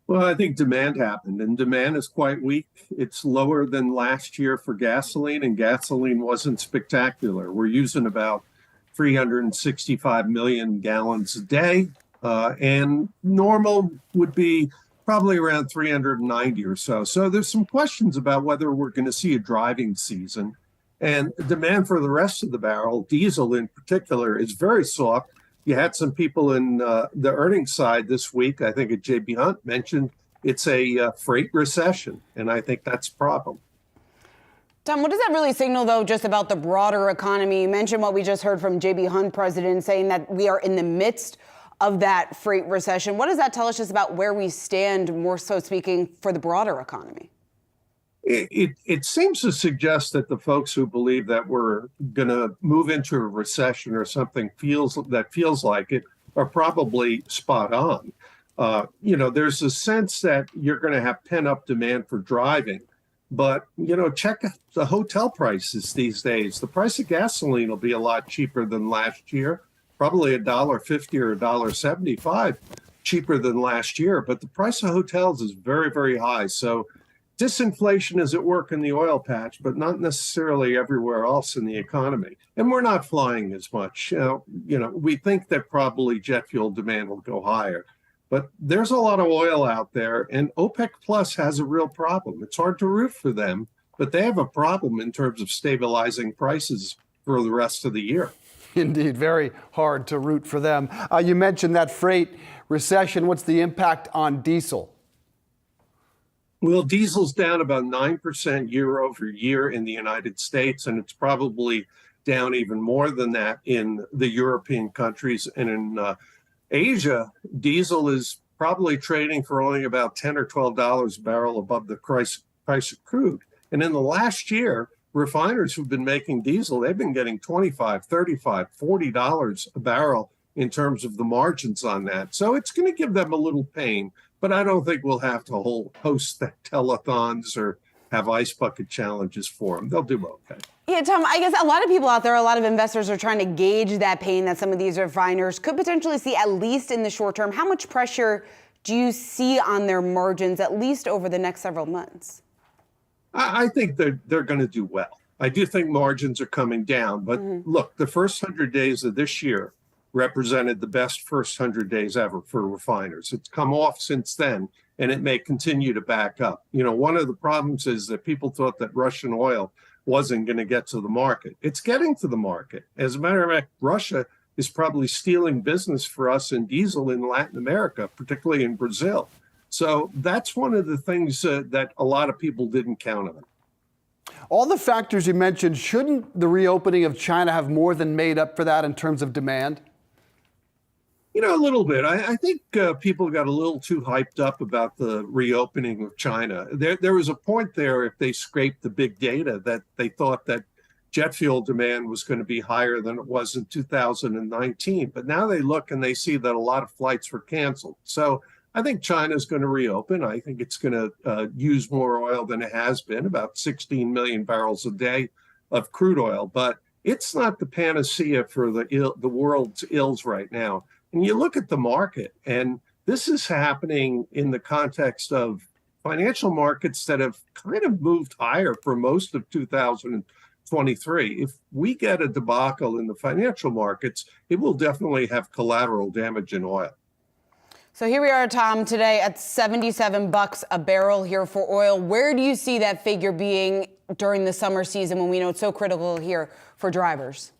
Speaker 9: Well, I think demand happened, and demand is quite weak. It's lower than last year for gasoline, and gasoline wasn't spectacular. We're using about 365 million gallons a day, and normal would be probably around 390 or so. So there's some questions about whether we're going to see a driving season. And demand for the rest of the barrel, diesel in particular, is very soft. You had some people in the earnings side this week, I think at JB Hunt mentioned it's a freight recession, and I think that's a problem.
Speaker 1: Tom, what does that really signal, though, just about the broader economy? You mentioned what we just heard from JB Hunt president saying that we are in the midst of that freight recession. What does that tell us just about where we stand, more so speaking, for the broader economy?
Speaker 9: It seems to suggest that the folks who believe that we're going to move into a recession or something feels like it are probably spot on. There's a sense that you're going to have pent-up demand for driving. But, check the hotel prices these days. The price of gasoline will be a lot cheaper than last year, probably $1.50 or $1.75 cheaper than last year. But the price of hotels is very, very high. So disinflation is at work in the oil patch, but not necessarily everywhere else in the economy. And we're not flying as much. We think that probably jet fuel demand will go higher. But there's a lot of oil out there, and OPEC Plus has a real problem. It's hard to root for them, but they have a problem in terms of stabilizing prices for the rest of the year.
Speaker 2: Indeed, very hard to root for them. You mentioned that freight recession. What's the impact on diesel?
Speaker 9: Well, diesel's down about 9% year over year in the United States, and it's probably down even more than that in the European countries. And in Asia, diesel is probably trading for only about $10 or $12 a barrel above the price of crude. And in the last year, refiners who've been making diesel, they've been getting $25, $35, $40 a barrel in terms of the margins on that. So it's going to give them a little pain. But I don't think we'll have to host telethons or have ice bucket challenges for them. They'll do okay.
Speaker 1: Yeah, Tom, I guess a lot of people out there, a lot of investors are trying to gauge that pain that some of these refiners could potentially see, at least in the short term. How much pressure do you see on their margins, at least over the next several months?
Speaker 9: I think they're going to do well. I do think margins are coming down. But look, the first 100 days of this year represented the best first 100 days ever for refiners. It's come off since then, and it may continue to back up. One of the problems is that people thought that Russian oil wasn't going to get to the market. It's getting to the market. As a matter of fact, Russia is probably stealing business for us in diesel in Latin America, particularly in Brazil. So that's one of the things that a lot of people didn't count on.
Speaker 2: All the factors you mentioned, shouldn't the reopening of China have more than made up for that in terms of demand?
Speaker 9: A little bit. I think people got a little too hyped up about the reopening of China. There was a point there, if they scraped the big data, that they thought that jet fuel demand was going to be higher than it was in 2019. But now they look and they see that a lot of flights were canceled. So I think China's going to reopen. I think it's going to use more oil than it has been, about 16 million barrels a day of crude oil. But it's not the panacea for the world's ills right now. And you look at the market, and this is happening in the context of financial markets that have kind of moved higher for most of 2023. If we get a debacle in the financial markets, it will definitely have collateral damage in oil.
Speaker 1: So here we are, Tom, today at $77 a barrel here for oil. Where do you see that figure being during the summer season when we know it's so critical here for drivers?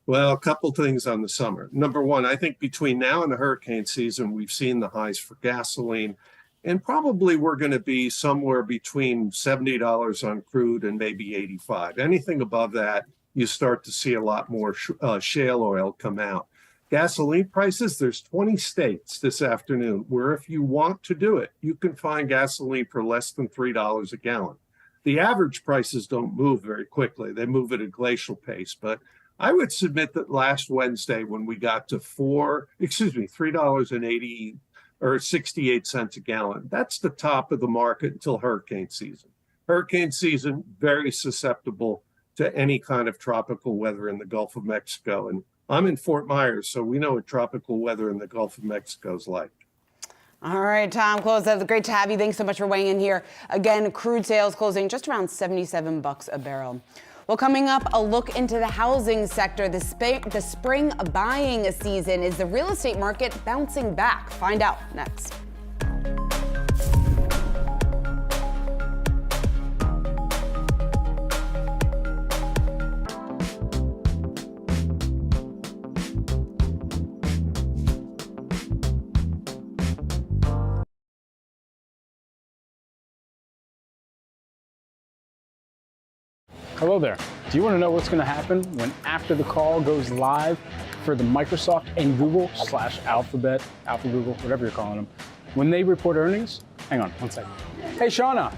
Speaker 9: Well, a couple things on the summer. Number one, I think between now and the hurricane season, we've seen the highs for gasoline, and probably we're going to be somewhere between $70 on crude and maybe $85. Anything above that, you start to see a lot more shale oil come out. Gasoline prices, there's 20 states this afternoon where if you want to do it, you can find gasoline for less than $3 a gallon. The average prices don't move very quickly. They move at a glacial pace. But I would submit that last Wednesday, when we got to $3.80 or 68 cents a gallon, that's the top of the market until hurricane season. Hurricane season, very susceptible to any kind of tropical weather in the Gulf of Mexico. And I'm in Fort Myers, so we know what tropical weather in the Gulf of Mexico is like.
Speaker 1: All right, Tom, that's great to have you. Thanks so much for weighing in here. Again, crude sales closing just around $77 a barrel. Well, coming up, a look into the housing sector. The spring buying season. Is the real estate market bouncing back? Find out next.
Speaker 10: Hello there. Do you want to know what's going to happen when after the call goes live for the Microsoft and Google / Alphabet, Alpha Google, whatever you're calling them, when they report earnings? Hang on 1 second. Hey, Shauna,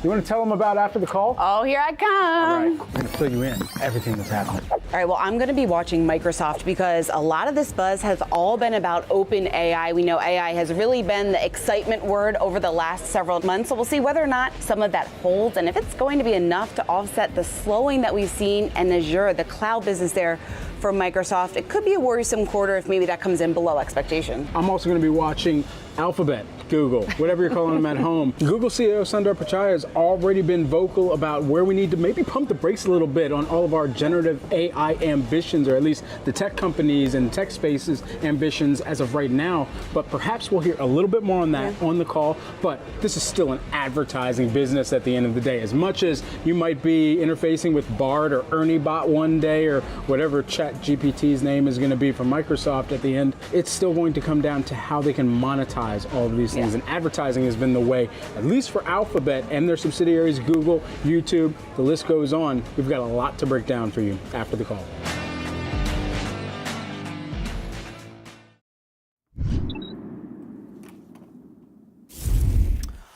Speaker 10: you want to tell them about after the call?
Speaker 8: Oh, here I come.
Speaker 10: All right, we're going to fill you in everything that's happening.
Speaker 1: All right, well, I'm going to be watching Microsoft because a lot of this buzz has all been about open AI. We know AI has really been the excitement word over the last several months. So we'll see whether or not some of that holds and if it's going to be enough to offset the slowing that we've seen in Azure, the cloud business there for Microsoft. It could be a worrisome quarter if maybe that comes in below expectation.
Speaker 10: I'm also going to be watching Alphabet, Google, whatever you're calling them at home. Google CEO Sundar Pichai has already been vocal about where we need to maybe pump the brakes a little bit on all of our generative AI ambitions, or at least the tech companies and tech spaces ambitions as of right now. But perhaps we'll hear a little bit more on that on the call. But this is still an advertising business at the end of the day. As much as you might be interfacing with Bard or Ernie Bot one day, or whatever ChatGPT's name is going to be for Microsoft at the end, it's still going to come down to how they can monetize all of these things. And advertising has been the way, at least for Alphabet and their subsidiaries, Google, YouTube, the list goes on. We've got a lot to break down for you after the call.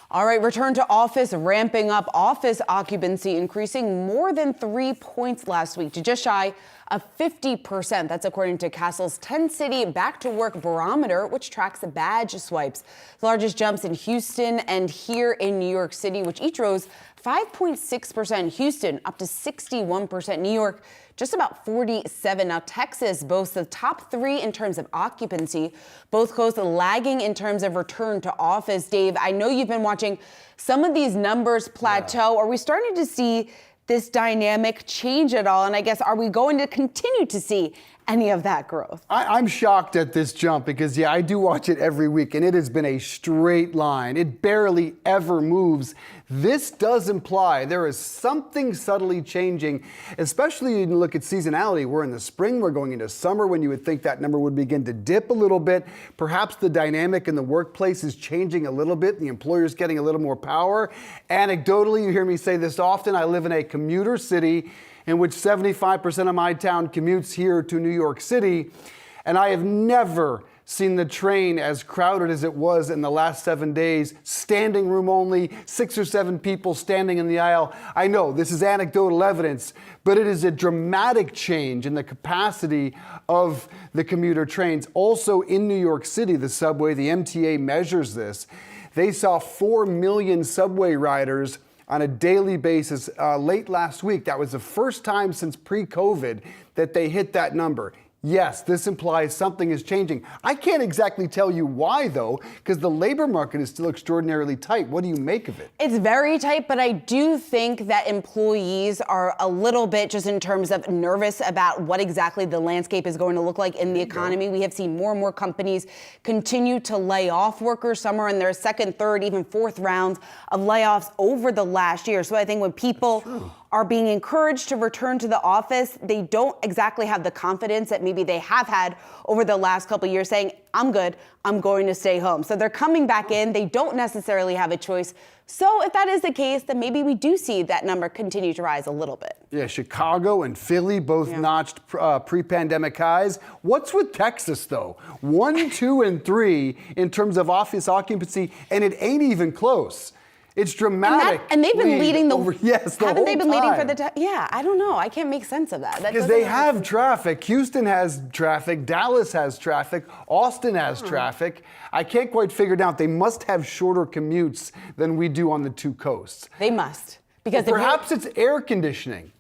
Speaker 1: All right, return to office ramping up. Office occupancy increasing more than 3 points last week to just shy of 50%. That's according to Castle's 10-city back-to-work barometer, which tracks the badge swipes. The largest jumps in Houston and here in New York City, which each rose 5.6%. Houston up to 61%. New York just about 47. Now, Texas boasts the top three in terms of occupancy. Both coasts lagging in terms of return to office. Dave, I know you've been watching some of these numbers plateau. Yeah. Are we starting to see this dynamic change at all? And I guess, are we going to continue to see any of that growth?
Speaker 2: I'm shocked at this jump because, I do watch it every week, and it has been a straight line. It barely ever moves. This does imply there is something subtly changing, especially when you look at seasonality. We're in the spring, we're going into summer when you would think that number would begin to dip a little bit. Perhaps the dynamic in the workplace is changing a little bit. The employer's getting a little more power. Anecdotally, you hear me say this often, I live in a commuter city in which 75% of my town commutes here to New York City, and I have never seen the train as crowded as it was in the last 7 days, standing room only, 6 or 7 people standing in the aisle. I know this is anecdotal evidence, but it is a dramatic change in the capacity of the commuter trains. Also in New York City, the subway, the MTA measures this. They saw 4 million subway riders on a daily basis late last week. That was the first time since pre-COVID that they hit that number. Yes, this implies something is changing. I can't exactly tell you why, though, because the labor market is still extraordinarily tight. What do you make of it?
Speaker 1: It's very tight, but I do think that employees are a little bit just in terms of nervous about what exactly the landscape is going to look like in the economy. We have seen more and more companies continue to lay off workers. Some are in their second, third, even fourth rounds of layoffs over the last year. So I think when people are being encouraged to return to the office, they don't exactly have the confidence that maybe they have had over the last couple of years saying, I'm good, I'm going to stay home. So they're coming back in. They don't necessarily have a choice. So if that is the case, then maybe we do see that number continue to rise a little bit.
Speaker 2: Yeah, Chicago and Philly both notched pre-pandemic highs. What's with Texas, though? 1, 2, and 3 in terms of office occupancy, and it ain't even close. It's dramatic.
Speaker 1: And they've been leading the.
Speaker 2: Yes, the
Speaker 1: haven't
Speaker 2: whole
Speaker 1: they been leading for
Speaker 2: time.
Speaker 1: the? Yeah, I don't know. I can't make sense of that.
Speaker 2: Because they have traffic. Houston has traffic. Dallas has traffic. Austin has traffic. I can't quite figure it out. They must have shorter commutes than we do on the two coasts.
Speaker 1: They must. Because
Speaker 2: Perhaps it's air conditioning.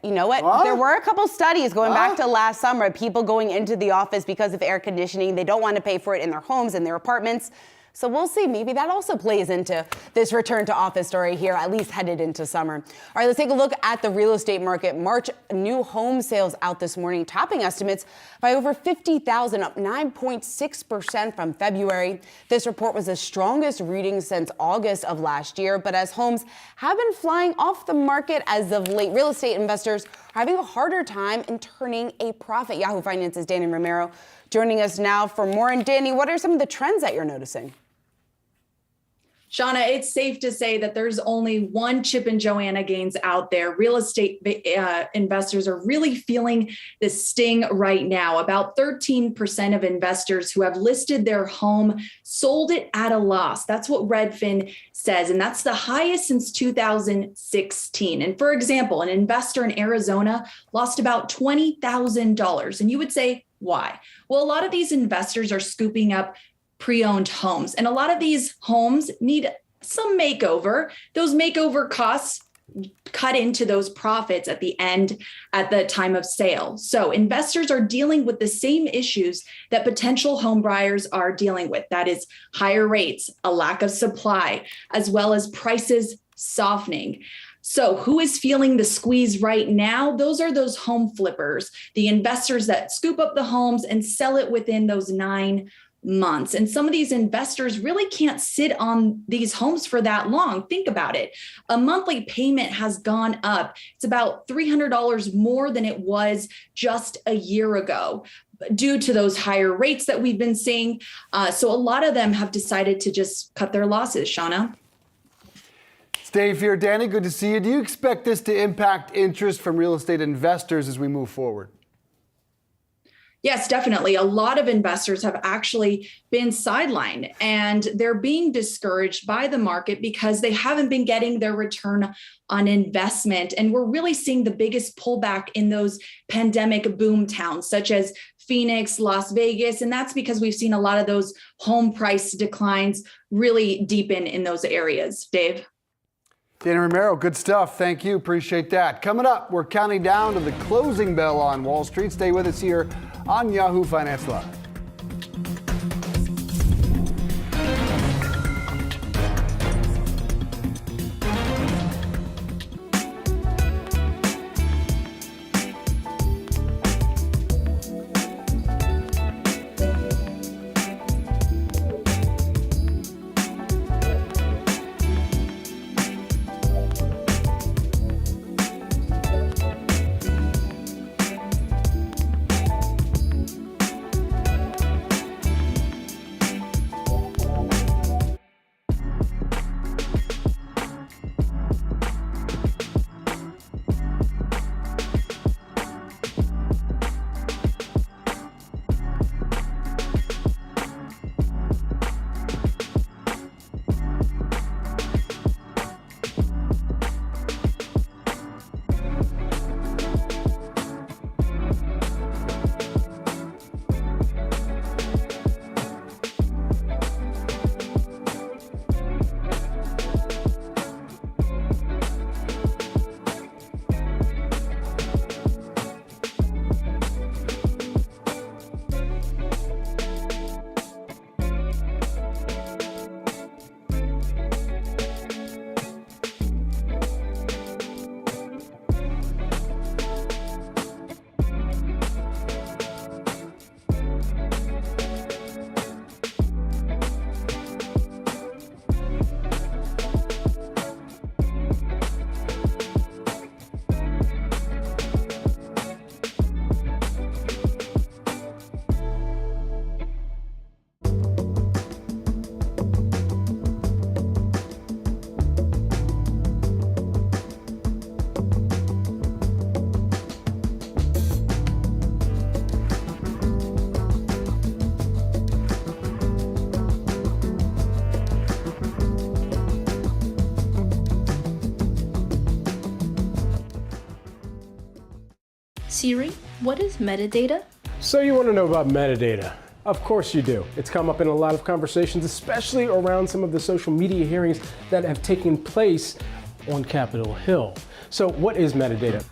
Speaker 1: You know what?
Speaker 2: Huh?
Speaker 1: There were a couple studies going back to last summer, people going into the office because of air conditioning. They don't want to pay for it in their homes and their apartments. So we'll see. Maybe that also plays into this return to office story here, at least headed into summer. All right, let's take a look at the real estate market. March new home sales out this morning, topping estimates by over 50,000, up 9.6% from February. This report was the strongest reading since August of last year. But as homes have been flying off the market as of late, real estate investors are having a harder time in turning a profit. Yahoo Finance's Danny Romero joining us now for more. And Danny, what are some of the trends that you're noticing?
Speaker 11: Shauna, it's safe to say that there's only one Chip and Joanna gains out there. Real estate investors are really feeling the sting right now. About 13% of investors who have listed their home sold it at a loss. That's what Redfin says, and that's the highest since 2016. And for example, an investor in Arizona lost about $20,000. And you would say, why? Well, a lot of these investors are scooping up pre-owned homes. And a lot of these homes need some makeover. Those makeover costs cut into those profits at the end, at the time of sale. So investors are dealing with the same issues that potential home buyers are dealing with. That is higher rates, a lack of supply, as well as prices softening. So who is feeling the squeeze right now? Those are those home flippers, the investors that scoop up the homes and sell it within those 9 months. And some of these investors really can't sit on these homes for that long. Think about it. A monthly payment has gone up. It's about $300 more than it was just a year ago due to those higher rates that we've been seeing. So a lot of them have decided to just cut their losses, Shauna.
Speaker 2: Dave here. Danny, good to see you. Do you expect this to impact interest from real estate investors as we move forward?
Speaker 11: Yes, definitely. A lot of investors have actually been sidelined and they're being discouraged by the market because they haven't been getting their return on investment. And we're really seeing the biggest pullback in those pandemic boom towns, such as Phoenix, Las Vegas. And that's because we've seen a lot of those home price declines really deepen in those areas. Dave?
Speaker 2: Danny Romero, good stuff. Thank you. Appreciate that. Coming up, we're counting down to the closing bell on Wall Street. Stay with us here on Yahoo Finance Live.
Speaker 12: Siri, what is metadata?
Speaker 10: So you want to know about metadata? Of course you do. It's come up in a lot of conversations, especially around some of the social media hearings that have taken place on Capitol Hill. So what is metadata?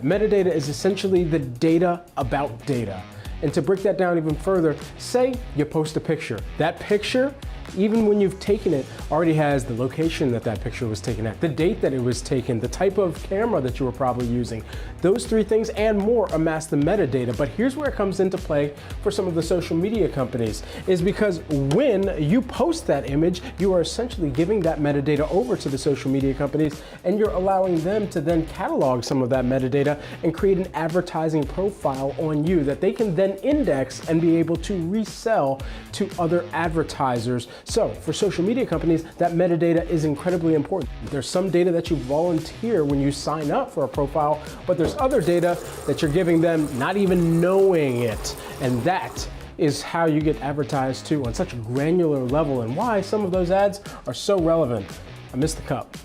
Speaker 10: Metadata is essentially the data about data. And to break that down even further, say you post a picture. That picture, even when you've taken it, already has the location that that picture was taken at, the date that it was taken, the type of camera that you were probably using. Those three things and more amass the metadata. But here's where it comes into play for some of the social media companies, is because when you post that image, you are essentially giving that metadata over to the social media companies, and you're allowing them to then catalog some of that metadata and create an advertising profile on you that they can then index and be able to resell to other advertisers. So for social media companies, that metadata is incredibly important. There's some data that you volunteer when you sign up for a profile, but there's other data that you're giving them not even knowing it. And that is how you get advertised to on such a granular level, and why some of those ads are so relevant. I missed the cup.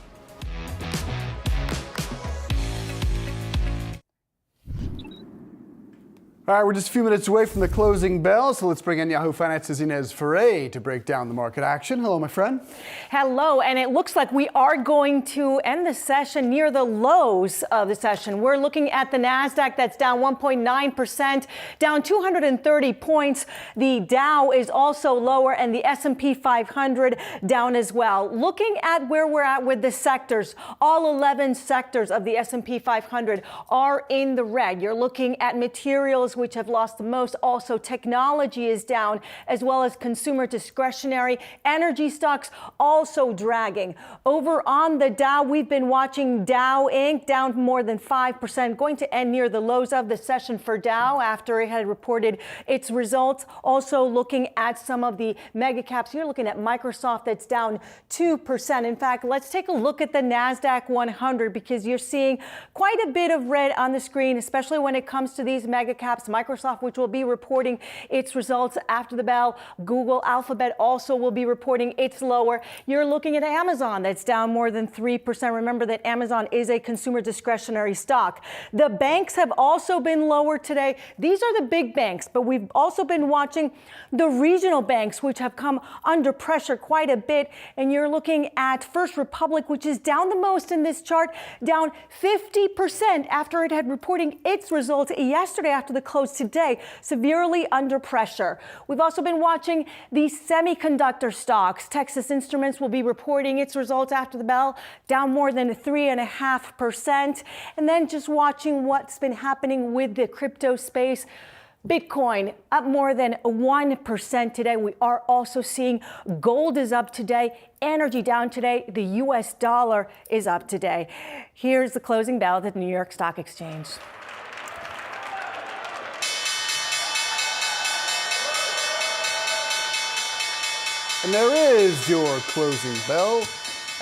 Speaker 2: All right, we're just a few minutes away from the closing bell, so let's bring in Yahoo Finance's Inez Ferre to break down the market action. Hello, my friend.
Speaker 8: Hello, and it looks like we are going to end the session near the lows of the session. We're looking at the Nasdaq, that's down 1.9%, down 230 points. The Dow is also lower, and the S&P 500 down as well. Looking at where we're at with the sectors, all 11 sectors of the S&P 500 are in the red. You're looking at materials, which have lost the most. Also, technology is down, as well as consumer discretionary. Energy stocks also dragging. Over on the Dow, we've been watching Dow Inc. down more than 5%, going to end near the lows of the session for Dow after it had reported its results. Also looking at some of the mega caps. You're looking at Microsoft, that's down 2%. In fact, let's take a look at the Nasdaq 100, because you're seeing quite a bit of red on the screen, especially when it comes to these mega caps. Microsoft, which will be reporting its results after the bell. Google, Alphabet also will be reporting its lower. You're looking at Amazon, that's down more than 3%. Remember that Amazon is a consumer discretionary stock. The banks have also been lower today. These are the big banks, but we've also been watching the regional banks, which have come under pressure quite a bit. And you're looking at First Republic, which is down the most in this chart, down 50% after it had reporting its results yesterday after the close today, severely under pressure. We've also been watching the semiconductor stocks. Texas Instruments will be reporting its results after the bell, down more than 3.5%. And then just watching what's been happening with the crypto space. Bitcoin up more than 1% today. We are also seeing gold is up today, energy down today, the US dollar is up today. Here's the closing bell at the New York Stock Exchange.
Speaker 2: And there is your closing bell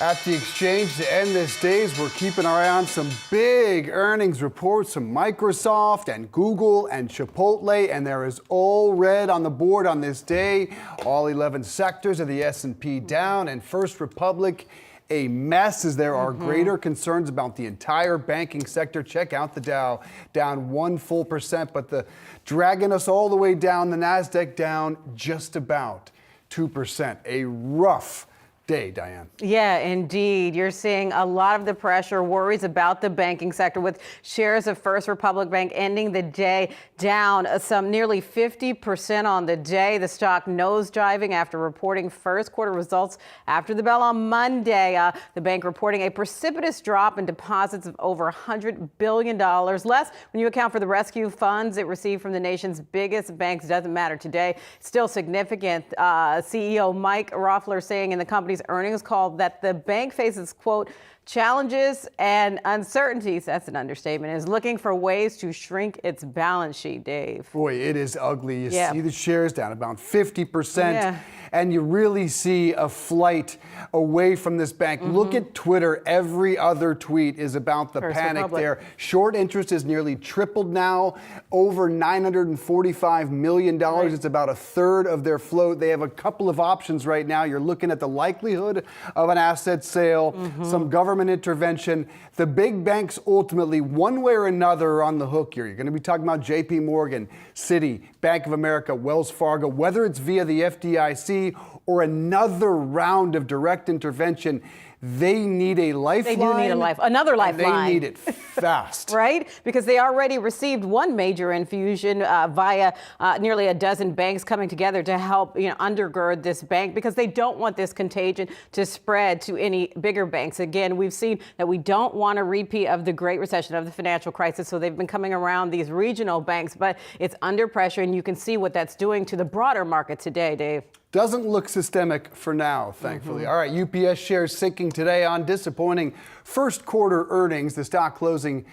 Speaker 2: at the exchange to end this day. We're keeping our eye on some big earnings reports from Microsoft and Google and Chipotle, and there is all red on the board on this day. All 11 sectors of the S&P down, and First Republic a mess, as there are greater concerns about the entire banking sector. Check out the Dow, down 1 full percent, but dragging us all the way down, the Nasdaq down just about 2%. A rough day, Diane.
Speaker 8: Yeah, indeed. You're seeing a lot of the pressure, worries about the banking sector, with shares of First Republic Bank ending the day down some nearly 50% on the day. The stock nosediving after reporting first quarter results after the bell on Monday. The bank reporting a precipitous drop in deposits of over $100 billion less. When you account for the rescue funds it received from the nation's biggest banks, doesn't matter today. Still significant. CEO Mike Roffler saying in the company's earnings call that the bank faces, quote, challenges and uncertainties, that's an understatement, is looking for ways to shrink its balance sheet, Dave.
Speaker 2: Boy, it is ugly. You see the shares down about 50%, and you really see a flight away from this bank. Look at Twitter. Every other tweet is about the panic there. Short interest is nearly tripled now, over $945 million. It's about a third of their float. They have a couple of options right now. You're looking at the likelihood of an asset sale, some government government intervention. The big banks ultimately, one way or another, are on the hook here. You're going to be talking about JP Morgan, Citi, Bank of America, Wells Fargo, whether it's via the FDIC or another round of direct intervention. They need a lifeline.
Speaker 8: They do need another lifeline.
Speaker 2: They need it fast.
Speaker 8: Right? Because they already received one major infusion via nearly a dozen banks coming together to help undergird this bank, because they don't want this contagion to spread to any bigger banks. Again, we've seen that we don't want a repeat of the Great Recession, of the financial crisis, so they've been coming around these regional banks, but it's under pressure, and you can see what that's doing to the broader market today, Dave.
Speaker 2: Doesn't look systemic for now, thankfully. All right, UPS shares sinking today on disappointing first quarter earnings. The stock closing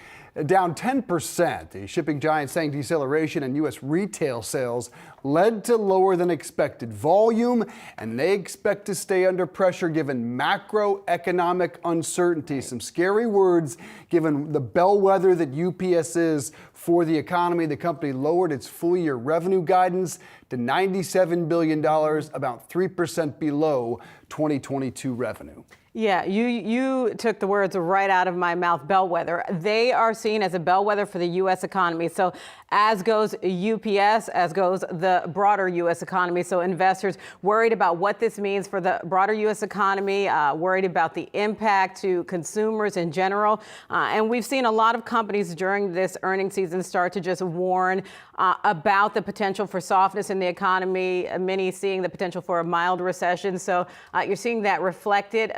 Speaker 2: down 10%. The shipping giant saying deceleration in U.S. retail sales led to lower than expected volume, and they expect to stay under pressure given macroeconomic uncertainty. Some scary words given the bellwether that UPS is for the economy. The company lowered its full year revenue guidance to $97 billion, about 3% below 2022 revenue.
Speaker 8: Yeah, you took the words right out of my mouth, bellwether. They are seen as a bellwether for the U.S. economy. So as goes UPS, as goes the broader U.S. economy. So investors worried about what this means for the broader U.S. economy, worried about the impact to consumers in general. And we've seen a lot of companies during this earnings season start to just warn about the potential for softness in the economy, many seeing the potential for a mild recession. So you're seeing that reflected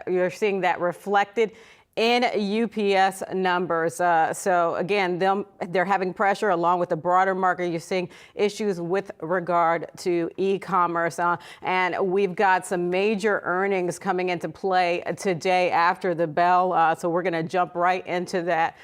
Speaker 8: you're seeing that reflected in UPS numbers. So again, they're having pressure along with the broader market. You're seeing issues with regard to e-commerce. And we've got some major earnings coming into play today after the bell. So we're going to jump right into that.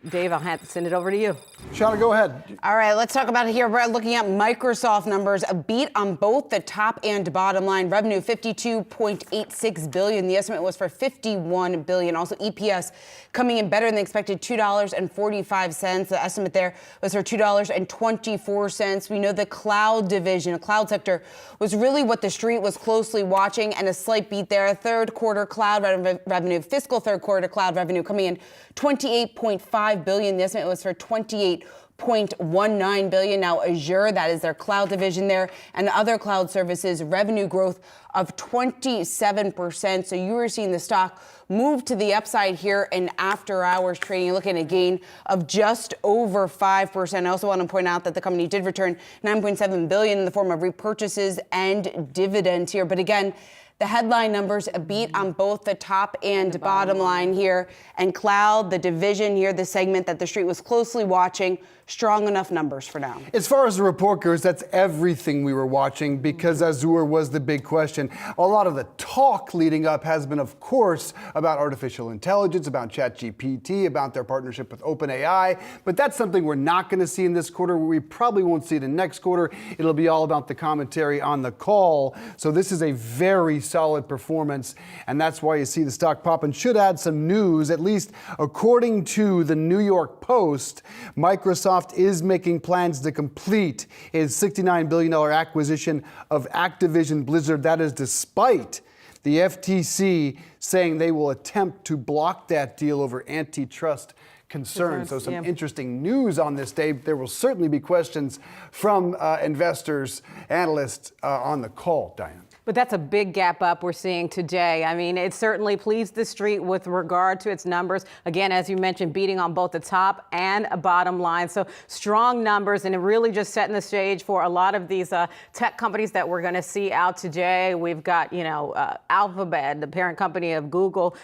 Speaker 8: Dave, I'll have to send it over to you.
Speaker 2: Shauna, go ahead.
Speaker 1: All right, let's talk about it here. We're looking at Microsoft numbers, a beat on both the top and bottom line. Revenue, $52.86 billion. The estimate was for $51 billion. Also, EPS coming in better than expected, $2.45. The estimate there was for $2.24. We know the cloud division, the cloud sector, was really what the street was closely watching, and a slight beat there. Third quarter cloud revenue, fiscal third quarter cloud revenue coming in $28.5 billion. The estimate was for $28.19 billion. Now Azure, that is their cloud division there, and the other cloud services revenue growth of 27%. So you were seeing the stock move to the upside here in after hours trading, looking at a gain of just over 5%. I also want to point out that the company did return $9.7 billion in the form of repurchases and dividends here. But again, the headline numbers, a beat on both the top and bottom line here. And cloud, the division here, the segment that the street was closely watching, strong enough numbers for now.
Speaker 2: As far as the report goes, that's everything we were watching, because Azure was the big question. A lot of the talk leading up has been, of course, about artificial intelligence, about ChatGPT, about their partnership with OpenAI. But that's something we're not going to see in this quarter. We probably won't see it in next quarter. It'll be all about the commentary on the call. So this is a very solid performance, and that's why you see the stock pop. And should add some news, at least according to the New York Post, Microsoft is making plans to complete its $69 billion acquisition of Activision Blizzard. That is despite the FTC saying they will attempt to block that deal over antitrust concerns. So some interesting news on this day. There will certainly be questions from investors, analysts on the call, Diane.
Speaker 8: But that's a big gap up we're seeing today. I mean, it certainly pleased the street with regard to its numbers. Again, as you mentioned, beating on both the top and bottom line. So strong numbers, and it really just setting the stage for a lot of these tech companies that we're going to see out today. We've got, Alphabet, the parent company of Google,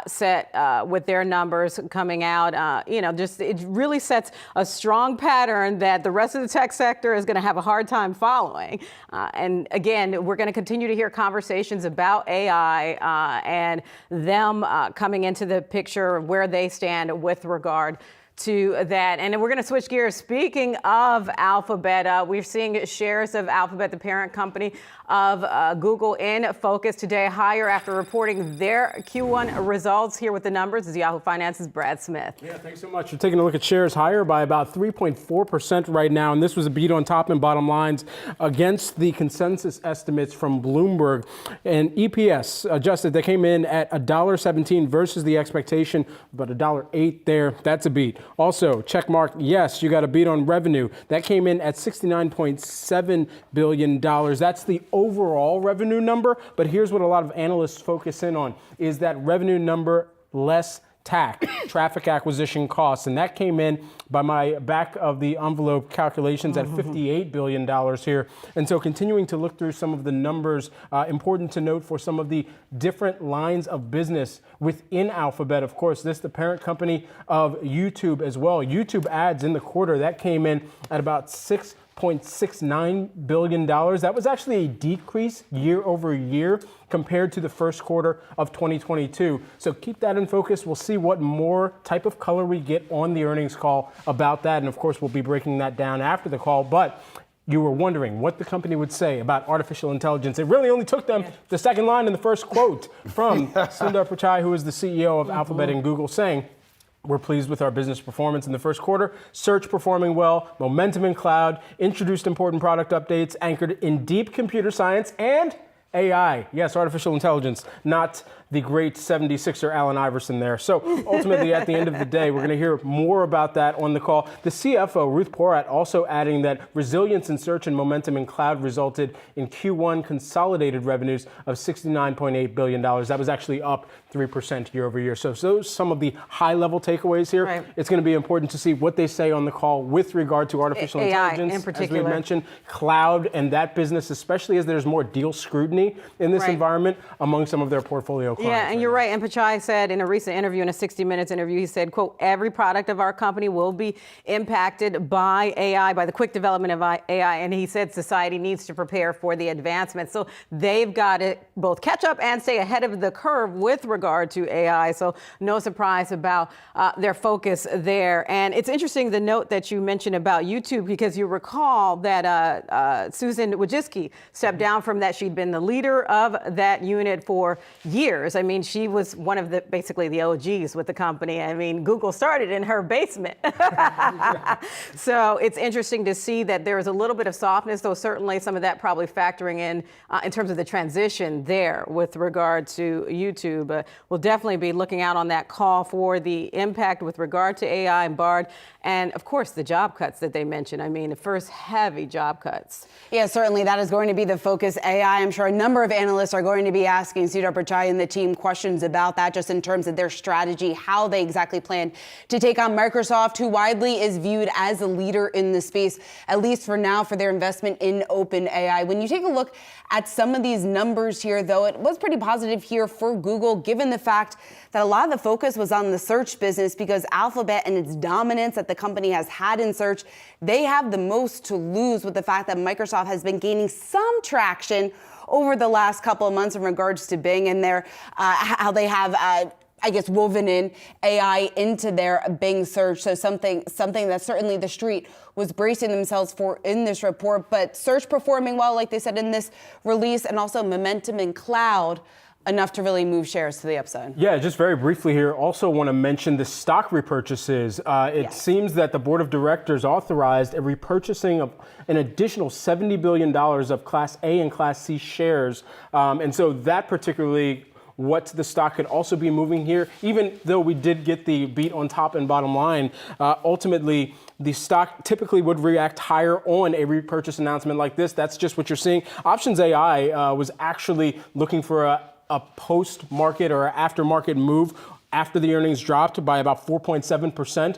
Speaker 8: set with their numbers coming out. It really sets a strong pattern that the rest of the tech sector is going to have a hard time following. And again, we're going to continue to hear conversations about AI and them coming into the picture, where they stand with regard to that. And we're going to switch gears. Speaking of Alphabet, we're seeing shares of Alphabet, the parent company of Google, in focus today, higher after reporting their Q1 results. Here with the numbers is Yahoo Finance's Brad Smith.
Speaker 10: Yeah, thanks so much. We're taking a look at shares higher by about 3.4% right now. And this was a beat on top and bottom lines against the consensus estimates from Bloomberg. And EPS adjusted, they came in at $1.17 versus the expectation, about $1.08 there. That's a beat. Also, check mark, yes, you got a beat on revenue. That came in at $69.7 billion. That's the overall revenue number. But here's what a lot of analysts focus in on, is that revenue number less TAC, traffic acquisition costs. And that came in by my back of the envelope calculations at $58 billion here. And so continuing to look through some of the numbers, important to note for some of the different lines of business within Alphabet. Of course, this the parent company of YouTube as well. YouTube ads in the quarter, that came in at about $6.69 billion. That was actually a decrease year over year compared to the first quarter of 2022. So keep that in focus. We'll see what more type of color we get on the earnings call about that. And of course, we'll be breaking that down after the call. But you were wondering what the company would say about artificial intelligence. It really only took them the second line in the first quote from Sundar Pichai, who is the CEO of Alphabet and Google, saying, "We're pleased with our business performance in the first quarter. Search performing well, momentum in cloud, introduced important product updates anchored in deep computer science and AI." Yes, artificial intelligence, not the great 76er Allen Iverson there. So ultimately, at the end of the day, we're going to hear more about that on the call. The CFO, Ruth Porat, also adding that resilience in search and momentum in cloud resulted in Q1 consolidated revenues of $69.8 billion. That was actually up 3% year over year. So those some of the high-level takeaways here.
Speaker 8: Right.
Speaker 10: It's going to be important to see what they say on the call with regard to artificial
Speaker 8: AI
Speaker 10: intelligence,
Speaker 8: in particular.
Speaker 10: as we mentioned, cloud and that business, especially as there's more deal scrutiny in this environment among some of their portfolio clients.
Speaker 8: Yeah, and you're right. And Pichai said in a recent interview, in a 60 Minutes interview, he said, quote, "Every product of our company will be impacted by AI, by the quick development of AI." And he said society needs to prepare for the advancement. So they've got to both catch up and stay ahead of the curve with regard to AI. So no surprise about their focus there. And it's interesting the note that you mentioned about YouTube, because you recall that Susan Wojcicki stepped down from that. She'd been the leader of that unit for years. I mean, she was one of basically the OGs with the company. I mean, Google started in her basement. So it's interesting to see that there is a little bit of softness, though certainly some of that probably factoring in terms of the transition there with regard to YouTube. We'll definitely be looking out on that call for the impact with regard to AI and Bard. And of course, the job cuts that they mentioned. I mean, the first heavy job cuts.
Speaker 1: Yeah, certainly that is going to be the focus. AI, I'm sure a number of analysts are going to be asking Sundar Pichai and the team questions about that, just in terms of their strategy, how they exactly plan to take on Microsoft, who widely is viewed as a leader in the space, at least for now, for their investment in OpenAI. When you take a look at some of these numbers here, though, it was pretty positive here for Google, given the fact that a lot of the focus was on the search business, because Alphabet and its dominance that the company has had in search, they have the most to lose with the fact that Microsoft has been gaining some traction over the last couple of months in regards to Bing and their how they have I guess woven in AI into their Bing search. So something that certainly the street was bracing themselves for in this report. But search performing well, like they said in this release, and also momentum in cloud, enough to really move shares to the upside.
Speaker 10: Yeah, just very briefly here, also want to mention the stock repurchases. It seems that the board of directors authorized a repurchasing of an additional $70 billion of Class A and Class C shares. And so that particularly what the stock could also be moving here, even though we did get the beat on top and bottom line, ultimately the stock typically would react higher on a repurchase announcement like this. That's just what you're seeing. Options AI was actually looking for a post-market or after-market move after the earnings dropped by about 4.7%.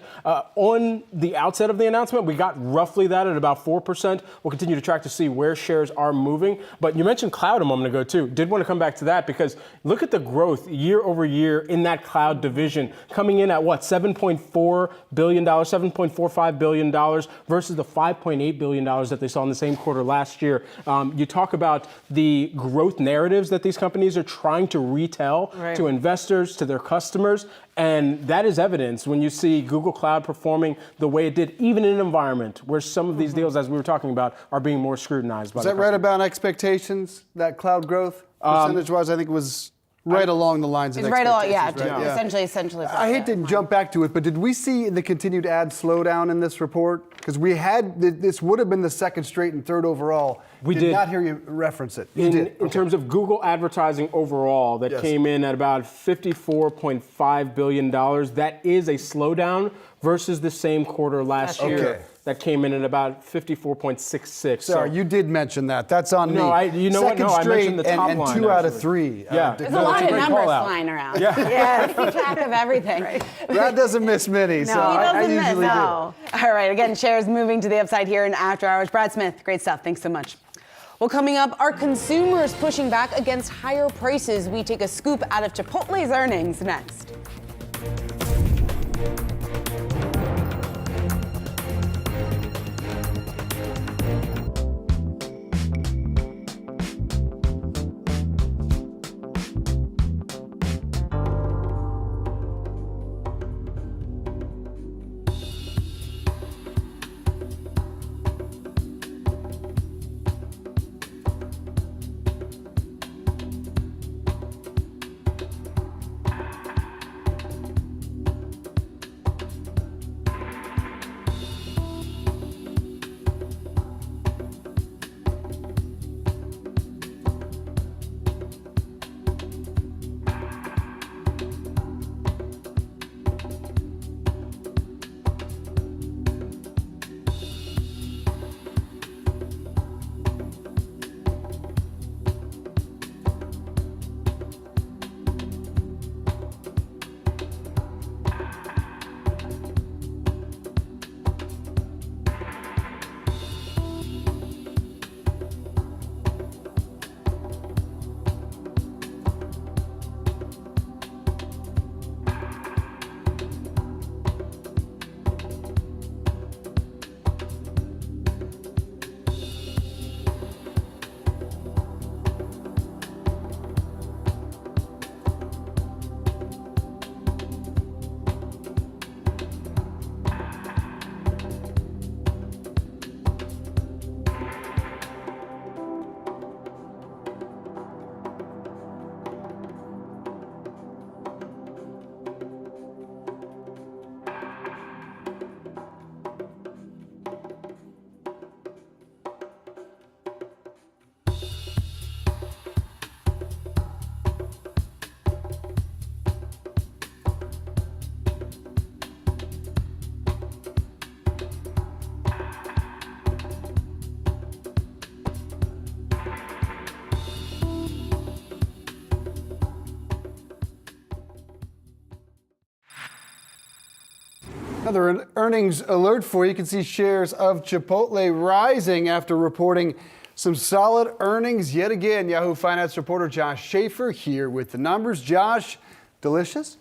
Speaker 10: On the outset of the announcement, we got roughly that at about 4%. We'll continue to track to see where shares are moving. But you mentioned cloud a moment ago, too. Did want to come back to that because look at the growth year over year in that cloud division, coming in at what, $7.4 billion, $7.45 billion versus the $5.8 billion that they saw in the same quarter last year. You talk about the growth narratives that these companies are trying to retell to investors, to their customers. customers, and that is evidence when you see Google Cloud performing the way it did, even in an environment where some of these deals, as we were talking about, are being more scrutinized by
Speaker 2: Is that right about expectations, that cloud growth? Percentage-wise, I think it was right along the lines of expectations.
Speaker 1: Essentially.
Speaker 2: I hate to jump back to it, but did we see the continued ad slowdown in this report? Because we had, this would have been the second straight and third overall.
Speaker 10: We did
Speaker 2: not hear you reference it. You
Speaker 10: in,
Speaker 2: did.
Speaker 10: In terms of Google advertising overall, that came in at about $54.5 billion. That is a slowdown versus the same quarter last year.
Speaker 2: Okay.
Speaker 10: That came in at about 54.66.
Speaker 2: Sorry, you did mention that. That's on me.
Speaker 10: You know
Speaker 2: Second
Speaker 10: what? No, I
Speaker 2: straight
Speaker 10: mentioned the top
Speaker 2: and
Speaker 10: line.
Speaker 2: two out of
Speaker 10: actually.
Speaker 2: three.
Speaker 10: Yeah.
Speaker 1: There's a lot of numbers flying around.
Speaker 10: Yeah.
Speaker 1: Keep track of everything.
Speaker 2: Brad doesn't miss many, so I usually do.
Speaker 1: All right, again, shares moving to the upside here in After Hours. Brad Smith, great stuff. Thanks so much. Well, coming up, are consumers pushing back against higher prices? We take a scoop out of Chipotle's earnings next.
Speaker 2: Another earnings alert for you. You can see shares of Chipotle rising after reporting some solid earnings yet again. Yahoo Finance reporter Josh Schaefer here with the numbers. Josh, delicious?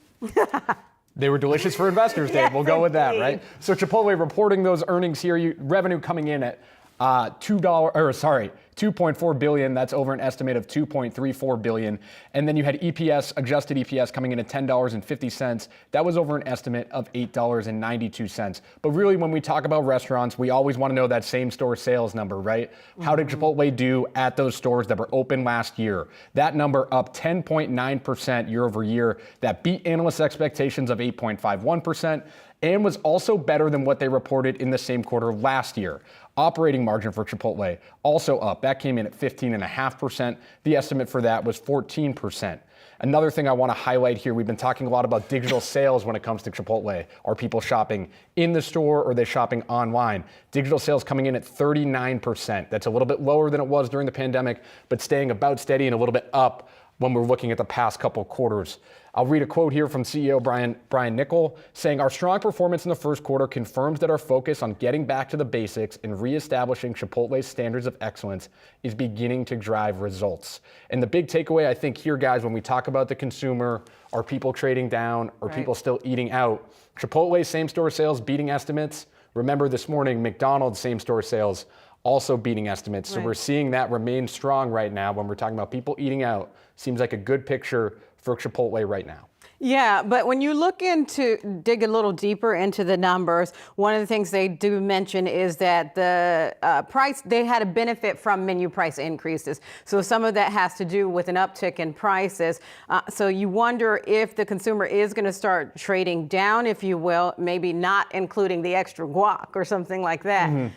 Speaker 13: They were delicious for investors, Dave. We'll go with that, right? So Chipotle reporting those earnings here, revenue coming in at $2.4 billion. That's over an estimate of $2.34 billion. And then you had EPS, adjusted EPS coming in at $10.50. That was over an estimate of $8.92. But really, when we talk about restaurants, we always want to know that same store sales number, right? How did Chipotle do at those stores that were open last year? That number up 10.9% year over year. That beat analysts' expectations of 8.51%. And was also better than what they reported in the same quarter last year. Operating margin for Chipotle also up. That came in at 15.5%. The estimate for that was 14%. Another thing I want to highlight here, we've been talking a lot about digital sales when it comes to Chipotle. Are people shopping in the store or are they shopping online? Digital sales coming in at 39%. That's a little bit lower than it was during the pandemic, but staying about steady and a little bit up when we're looking at the past couple quarters. I'll read a quote here from CEO Brian Niccol saying, "Our strong performance in the first quarter confirms that our focus on getting back to the basics and reestablishing Chipotle's standards of excellence is beginning to drive results." And the big takeaway, I think here, guys, when we talk about the consumer, are people trading down? Are people still eating out? Chipotle's same-store sales beating estimates. Remember this morning, McDonald's same-store sales also beating estimates. So we're seeing that remain strong right now when we're talking about people eating out. Seems like a good picture for Chipotle right now.
Speaker 8: Yeah, but when you dig a little deeper into the numbers, one of the things they do mention is that the they had a benefit from menu price increases. So some of that has to do with an uptick in prices. So you wonder if the consumer is going to start trading down, if you will, maybe not including the extra guac or something like that.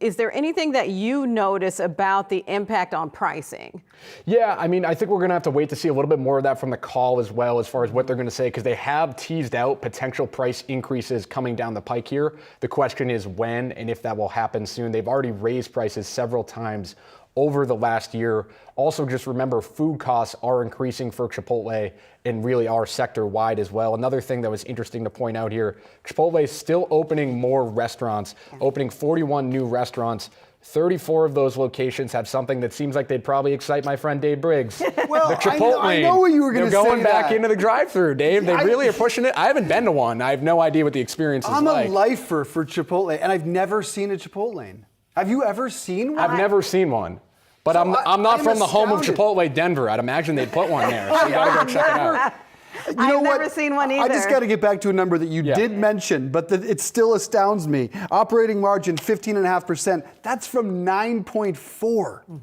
Speaker 8: Is there anything that you notice about the impact on pricing?
Speaker 13: Yeah, I mean, I think we're going to have to wait to see a little bit more of that from the call as well, as far as what they're going to say, because they have teased out potential price increases coming down the pike here. The question is when and if that will happen soon. They've already raised prices several times over the last year. Also, just remember, food costs are increasing for Chipotle and really are sector-wide as well. Another thing that was interesting to point out here, Chipotle is still opening more restaurants, opening 41 new restaurants. 34 of those locations have something that seems like they'd probably excite my friend Dave Briggs.
Speaker 2: Well,
Speaker 13: the Chipotle.
Speaker 2: I know what you were going to say.
Speaker 13: They're going back
Speaker 2: that.
Speaker 13: into the drive-thru, Dave. They really are pushing it. I haven't been to one. I have no idea what the experience is like.
Speaker 2: I'm a lifer for Chipotle, and I've never seen a Chipotle. Have you ever seen one?
Speaker 13: I've never seen one. But
Speaker 2: So
Speaker 13: I'm not from the home of
Speaker 2: astounded.
Speaker 13: Chipotle, Denver. I'd imagine they'd put one there. So you got to go check it out.
Speaker 8: I've never seen one either.
Speaker 2: I just got to get back to a number that you did mention, but it still astounds me. Operating margin 15.5%. That's from 9.4.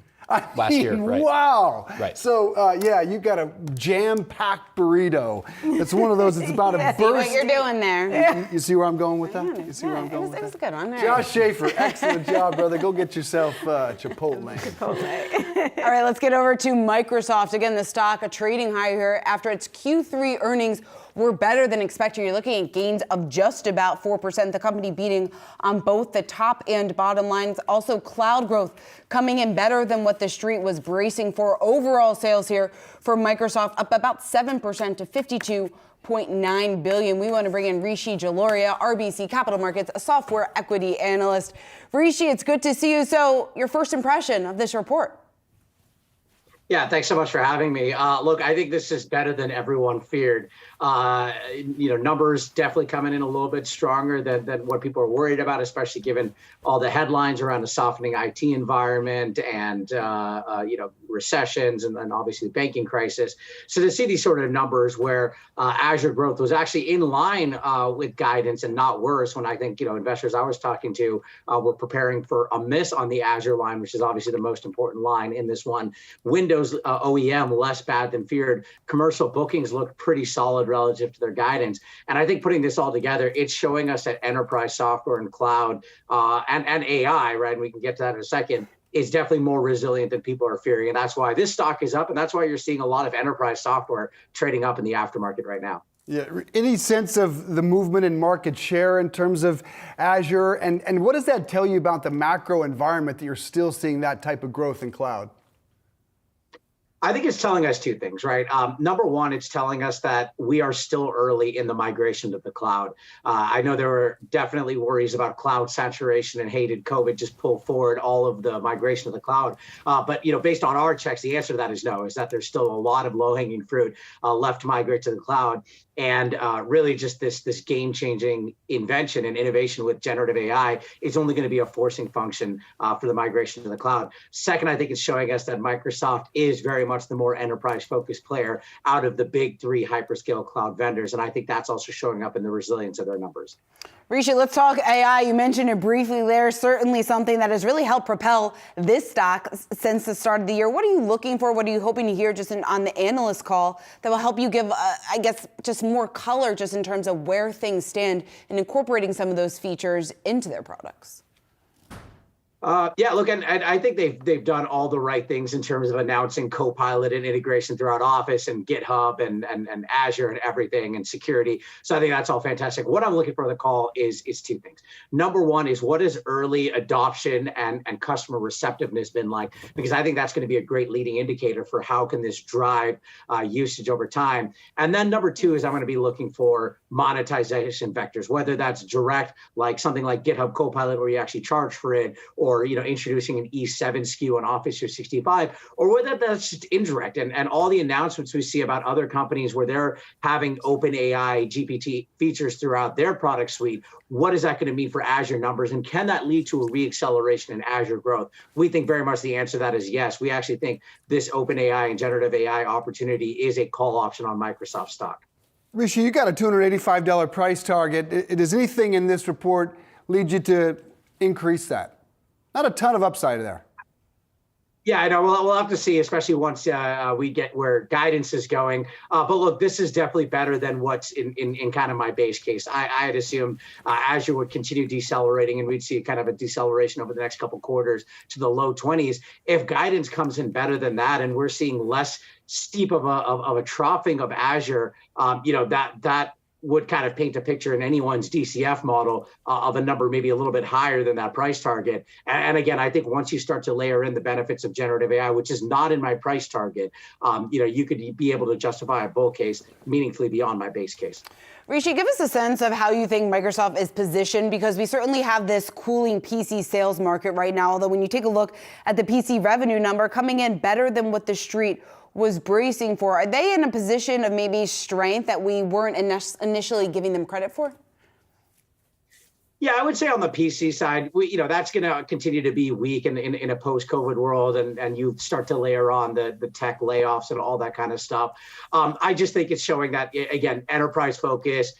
Speaker 13: Last year, right?
Speaker 2: Wow.
Speaker 13: Right.
Speaker 2: So, you got a jam-packed burrito. It's one of those, it's about a burst.
Speaker 1: See what you're doing there.
Speaker 2: You see where I'm going with that? You see where I'm going with that?
Speaker 1: It was a good one.
Speaker 2: Josh Schaefer, excellent job, brother. Go get yourself Chipotle.
Speaker 1: All right, let's get over to Microsoft. Again, the stock, a trading high here after its Q3 earnings were better than expected. You're looking at gains of just about 4%. The company beating on both the top and bottom lines. Also, cloud growth coming in better than what the street was bracing for. Overall sales here for Microsoft up about 7% to $52.9 billion. We want to bring in Rishi Jaloria, RBC Capital Markets, a software equity analyst. Rishi, it's good to see you. So, your first impression of this report?
Speaker 14: Yeah, thanks so much for having me. Look, I think this is better than everyone feared. Numbers definitely coming in a little bit stronger than what people are worried about, especially given all the headlines around a softening IT environment and, recessions and obviously the banking crisis. So to see these sort of numbers where Azure growth was actually in line with guidance and not worse, when I think, investors I was talking to were preparing for a miss on the Azure line, which is obviously the most important line in this one. Windows OEM less bad than feared. Commercial bookings look pretty solid relative to their guidance. And I think putting this all together, it's showing us that enterprise software and cloud and AI, right? And we can get to that in a second, is definitely more resilient than people are fearing. And that's why this stock is up. And that's why you're seeing a lot of enterprise software trading up in the aftermarket right now.
Speaker 2: Yeah. Any sense of the movement in market share in terms of Azure? And what does that tell you about the macro environment that you're still seeing that type of growth in cloud?
Speaker 14: I think it's telling us two things, right? Number one, it's telling us that we are still early in the migration to the cloud. I know there were definitely worries about cloud saturation and did COVID just pull forward all of the migration to the cloud. But based on our checks, the answer to that is no, is that there's still a lot of low-hanging fruit left to migrate to the cloud. And really just this game-changing invention and innovation with generative AI is only going to be a forcing function for the migration to the cloud. Second, I think it's showing us that Microsoft is very much the more enterprise-focused player out of the big three hyperscale cloud vendors. And I think that's also showing up in the resilience of their numbers.
Speaker 1: Rishi, let's talk AI. You mentioned it briefly there. Certainly something that has really helped propel this stock since the start of the year. What are you looking for? What are you hoping to hear just on the analyst call that will help you give, just more color just in terms of where things stand and incorporating some of those features into their products?
Speaker 14: Look, and I think they've done all the right things in terms of announcing Copilot and integration throughout Office and GitHub and Azure and everything and security. So I think that's all fantastic. What I'm looking for in the call is two things. Number one is what has early adoption and customer receptiveness been like? Because I think that's going to be a great leading indicator for how can this drive usage over time. And then number two is I'm going to be looking for monetization vectors, whether that's direct, like something like GitHub Copilot, where you actually charge for it, or introducing an E7 SKU on Office 365, or whether that's just indirect. And all the announcements we see about other companies where they're having OpenAI GPT features throughout their product suite, what is that going to mean for Azure numbers? And can that lead to a reacceleration in Azure growth? We think very much the answer to that is yes. We actually think this OpenAI and generative AI opportunity is a call option on Microsoft stock.
Speaker 2: Rishi, you got a $285 price target. Does anything in this report lead you to increase that? Not a ton of upside there.
Speaker 14: Yeah, I know. We'll have to see, especially once we get where guidance is going. But look, this is definitely better than what's in kind of my base case. I had assumed Azure would continue decelerating, and we'd see kind of a deceleration over the next couple quarters to the low 20s. If guidance comes in better than that, and we're seeing less steep of a troughing of Azure, that would kind of paint a picture in anyone's DCF model of a number maybe a little bit higher than that price target. And again, I think once you start to layer in the benefits of generative AI, which is not in my price target, you could be able to justify a bull case meaningfully beyond my base case.
Speaker 1: Rishi, give us a sense of how you think Microsoft is positioned, because we certainly have this cooling PC sales market right now, although when you take a look at the PC revenue number coming in better than what the street was bracing for, are they in a position of maybe strength that we weren't initially giving them credit for?
Speaker 14: Yeah, I would say on the PC side, that's going to continue to be weak in a post-COVID world, and you start to layer on the tech layoffs and all that kind of stuff. I just think it's showing that, again, enterprise focus,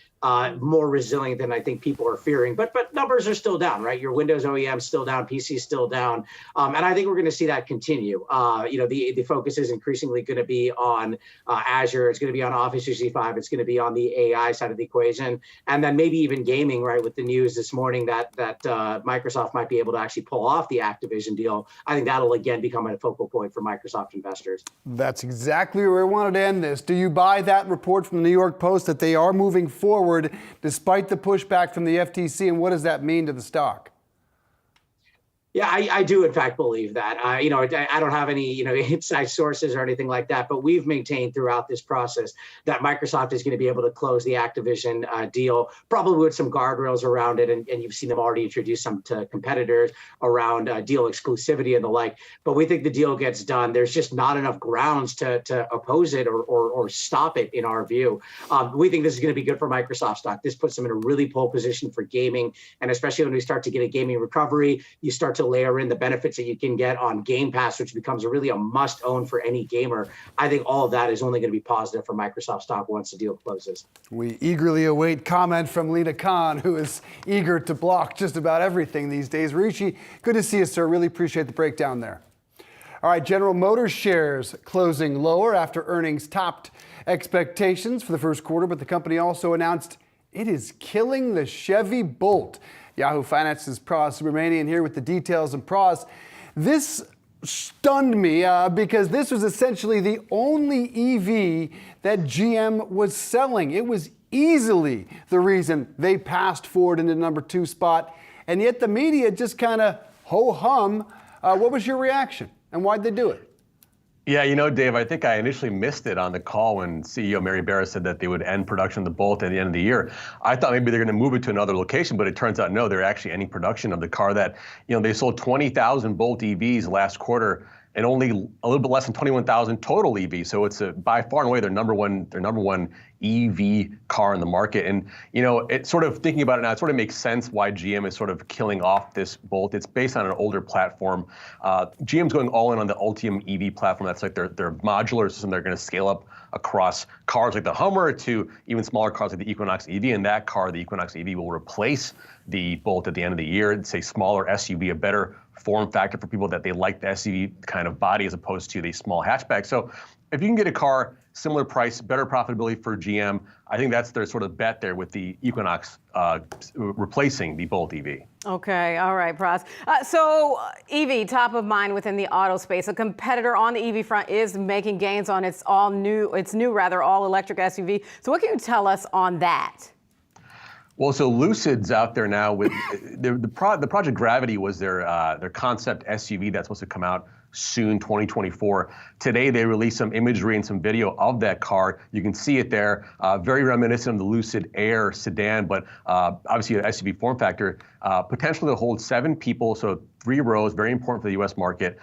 Speaker 14: more resilient than I think people are fearing. But numbers are still down, right? Your Windows OEM is still down, PC is still down. And I think we're going to see that continue. The focus is increasingly going to be on Azure. It's going to be on Office 365. It's going to be on the AI side of the equation. And then maybe even gaming, right, with the news this morning that Microsoft might be able to actually pull off the Activision deal. I think that'll, again, become a focal point for Microsoft investors.
Speaker 2: That's exactly where I wanted to end this. Do you buy that report from the New York Post that they are moving forward despite the pushback from the FTC, and what does that mean to the stock?
Speaker 14: Yeah, I do in fact believe that. I don't have any inside sources or anything like that, but we've maintained throughout this process that Microsoft is going to be able to close the Activision deal, probably with some guardrails around it, and you've seen them already introduce some to competitors around deal exclusivity and the like. But we think the deal gets done. There's just not enough grounds to oppose it or stop it in our view. We think this is going to be good for Microsoft stock. This puts them in a really pole position for gaming, and especially when we start to get a gaming recovery, you start to layer in the benefits that you can get on Game Pass, which becomes really a must own for any gamer. I think all of that is only going to be positive for Microsoft stock once the deal closes.
Speaker 2: We eagerly await comment from Lina Khan, who is eager to block just about everything these days. Rishi, good to see you, sir. Really appreciate the breakdown there. All right, General Motors shares closing lower after earnings topped expectations for the first quarter, but the company also announced it is killing the Chevy Bolt. Yahoo Finance's Pras Subramanian here with the details. And Pras, this stunned me because this was essentially the only EV that GM was selling. It was easily the reason they passed Ford into number 2 spot, and yet the media just kind of ho-hum. What was your reaction, and why'd they do it?
Speaker 15: Yeah, Dave, I think I initially missed it on the call when CEO Mary Barra said that they would end production of the Bolt at the end of the year. I thought maybe they're going to move it to another location, but it turns out no, they're actually ending production of the car that, they sold 20,000 Bolt EVs last quarter and only a little bit less than 21,000 total EVs. So it's by far and away their number one EV car in the market. And, it's sort of thinking about it now, it sort of makes sense why GM is sort of killing off this Bolt. It's based on an older platform. GM's going all in on the Ultium EV platform. That's like their modular system. They're going to scale up across cars like the Hummer to even smaller cars like the Equinox EV. And that car, the Equinox EV, will replace the Bolt at the end of the year. It's a smaller SUV, a better form factor for people that they like the SUV kind of body as opposed to the small hatchback. So if you can get a car, similar price, better profitability for GM, I think that's their sort of bet there with the Equinox replacing the Bolt EV.
Speaker 8: Okay, all right, Pras. So EV, top of mind within the auto space. A competitor on the EV front is making gains on its new all-electric SUV. So what can you tell us on that?
Speaker 15: Well, so Lucid's out there now with the Project Gravity was their concept SUV that's supposed to come out soon, 2024. Today, they released some imagery and some video of that car. You can see it there, very reminiscent of the Lucid Air sedan, but obviously an SUV form factor, potentially to hold 7 people, so 3 rows, very important for the U.S. market.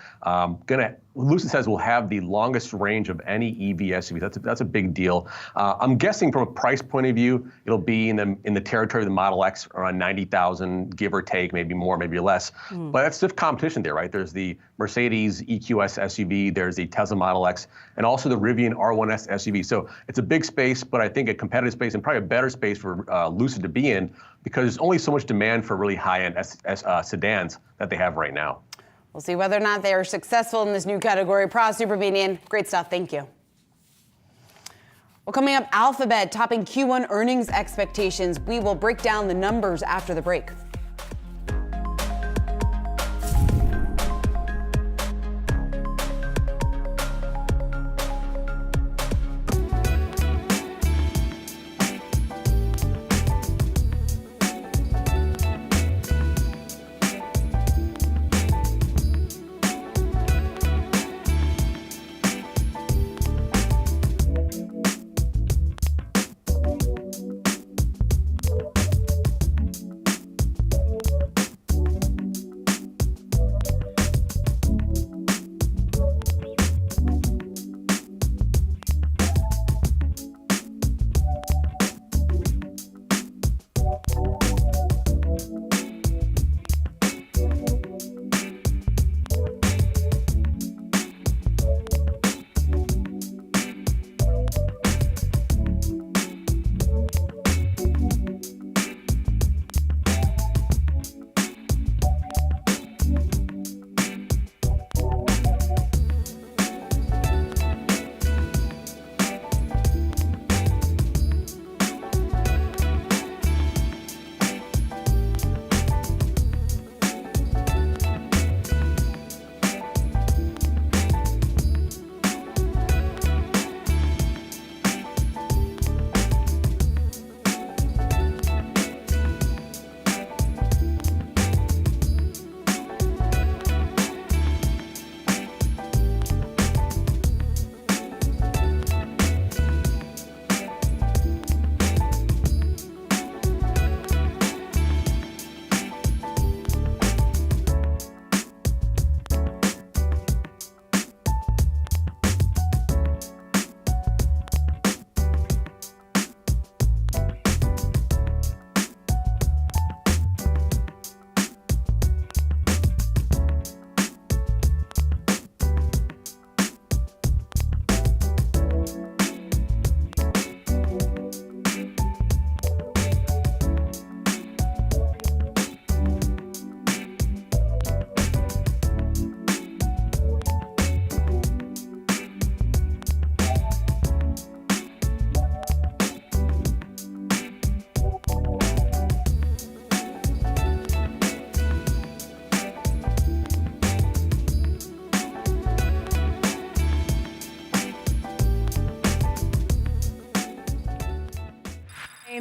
Speaker 15: Lucid says will have the longest range of any EV SUV. That's a big deal. I'm guessing from a price point of view, it'll be in the territory of the Model X, around 90,000, give or take, maybe more, maybe less. But that's stiff competition there, right? There's the Mercedes EQS SUV, there's the Tesla Model X, and also the Rivian R1S SUV. So it's a big space, but I think a competitive space and probably a better space for Lucid to be in, because there's only so much demand for really high-end sedans that they have right now.
Speaker 1: We'll see whether or not they are successful in this new category. Supermedian, great stuff. Thank you. Well, coming up, Alphabet topping Q1 earnings expectations. We will break down the numbers after the break.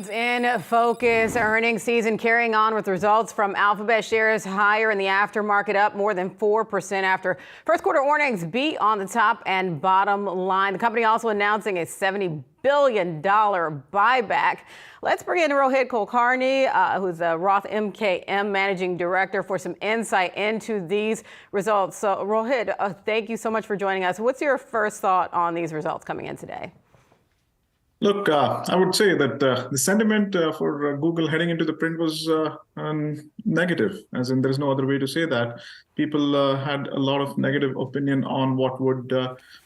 Speaker 8: In focus, earnings season carrying on with results from Alphabet. Shares higher in the aftermarket, up more than 4% after first quarter earnings beat on the top and bottom line. The company also announcing a $70 billion buyback. Let's bring in Rohit Kulkarni, who's a Roth MKM managing director, for some insight into these results. So Rohit, thank you so much for joining us. What's your first thought on these results coming in today?
Speaker 16: Look, I would say that the sentiment for Google heading into the print was negative, as in there's no other way to say that. People had a lot of negative opinion on what would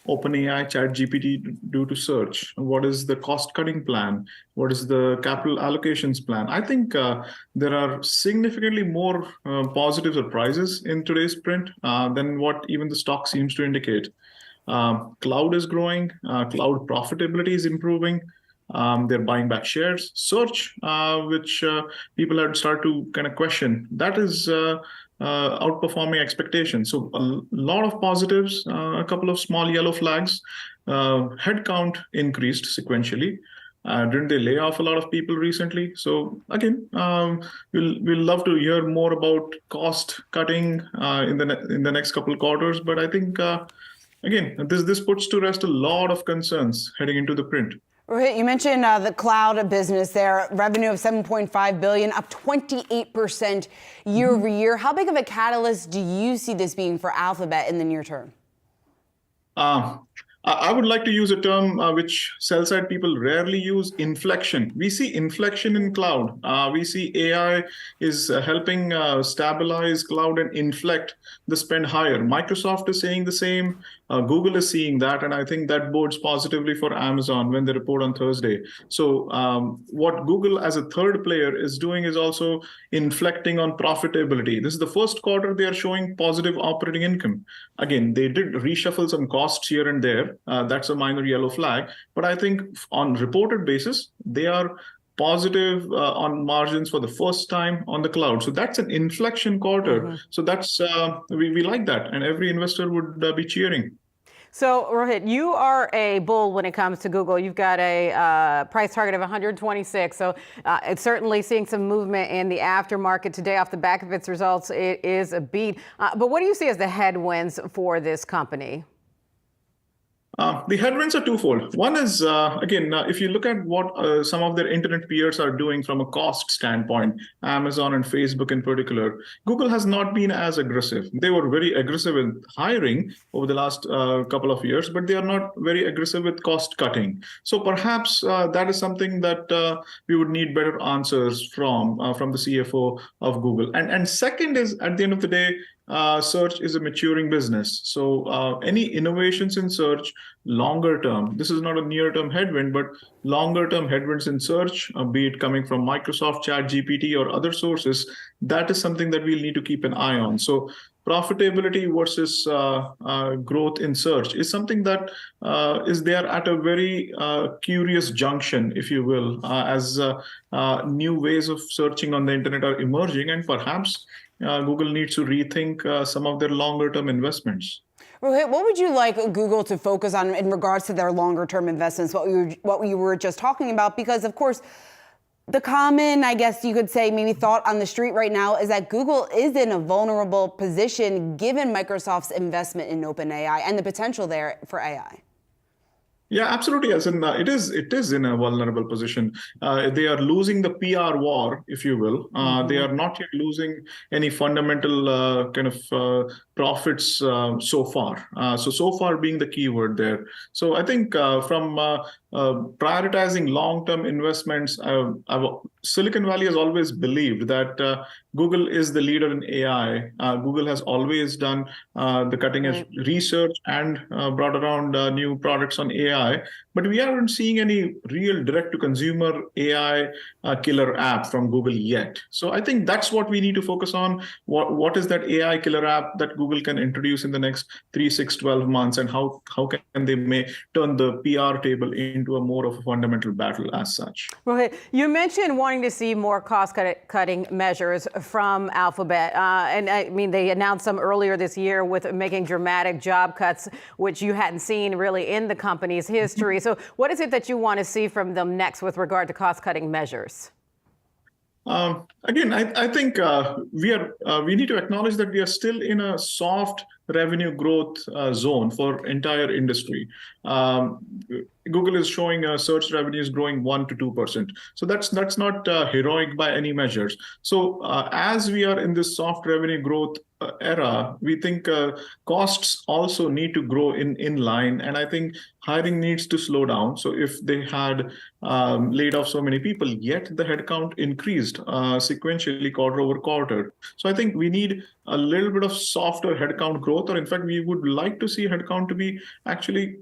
Speaker 16: OpenAI ChatGPT do to search. What is the cost-cutting plan? What is the capital allocations plan? I think there are significantly more positive surprises in today's print than what even the stock seems to indicate. Cloud is growing, cloud profitability is improving, they're buying back shares. Search, which people had started to kind of question, that is outperforming expectations. So a lot of positives, a couple of small yellow flags. Headcount increased sequentially. Didn't they lay off a lot of people recently? So again, we'll love to hear more about cost cutting in the next couple of quarters. But I think again, this puts to rest a lot of concerns heading into the print.
Speaker 1: Rohit, you mentioned the cloud business there, revenue of $7.5 billion, up 28% year over year. How big of a catalyst do you see this being for Alphabet in the near term?
Speaker 16: I would like to use a term which sell-side people rarely use, inflection. We see inflection in cloud. We see AI is helping stabilize cloud and inflect the spend higher. Microsoft is saying the same. Google is seeing that, and I think that bodes positively for Amazon when they report on Thursday. So what Google as a third player is doing is also inflecting on profitability. This is the first quarter they are showing positive operating income. Again, they did reshuffle some costs here and there. That's a minor yellow flag. But I think on reported basis, they are positive on margins for the first time on the cloud. So that's an inflection quarter. So that's we like that. And every investor would be cheering.
Speaker 8: So, Rohit, you are a bull when it comes to Google. You've got a price target of 126. So it's certainly seeing some movement in the aftermarket today off the back of its results. It is a beat. But what do you see as the headwinds for this company?
Speaker 16: The headwinds are twofold. One is, again, if you look at what some of their internet peers are doing from a cost standpoint, Amazon and Facebook in particular, Google has not been as aggressive. They were very aggressive in hiring over the last couple of years, but they are not very aggressive with cost cutting. So perhaps that is something that we would need better answers from the CFO of Google. And second is, at the end of the day, search is a maturing business. So any innovations in search, longer term, this is not a near-term headwind, but longer-term headwinds in search, be it coming from Microsoft, ChatGPT, or other sources, that is something that we'll need to keep an eye on. So profitability versus growth in search is something that is there at a very curious junction, if you will, as new ways of searching on the internet are emerging, and perhaps Google needs to rethink some of their longer-term investments.
Speaker 1: Rohit, what would you like Google to focus on in regards to their longer-term investments, what we were just talking about? Because, of course, the common, I guess you could say, maybe thought on the street right now is that Google is in a vulnerable position given Microsoft's investment in OpenAI and the potential there for AI.
Speaker 16: Yeah, absolutely. As in, it is in a vulnerable position. They are losing the PR war, if you will. They are not yet losing any fundamental kind of profits so far. So far being the key word there. So I think from prioritizing long-term investments, Silicon Valley has always believed that Google is the leader in AI. Google has always done the cutting-edge research and brought around new products on AI. But we aren't seeing any real direct-to-consumer AI killer app from Google yet. So I think that's what we need to focus on. What is that AI killer app that Google can introduce in the next 3, 6, 12 months, and how can they turn the PR table into a more of a fundamental battle as such?
Speaker 8: Rohit, you mentioned wanting to see more cost-cutting measures from Alphabet. And I mean, they announced some earlier this year with making dramatic job cuts, which you hadn't seen really in the company's history. So what is it that you want to see from them next with regard to cost-cutting measures?
Speaker 16: Again, I think we need to acknowledge that we are still in a soft revenue growth zone for entire industry. Google is showing search revenues growing 1% to 2%. So that's not heroic by any measures. So as we are in this soft revenue growth era, we think costs also need to grow in line. And I think hiring needs to slow down. So if they had laid off so many people, yet the headcount increased sequentially quarter over quarter. So I think we need a little bit of softer headcount growth, or in fact, we would like to see headcount to be actually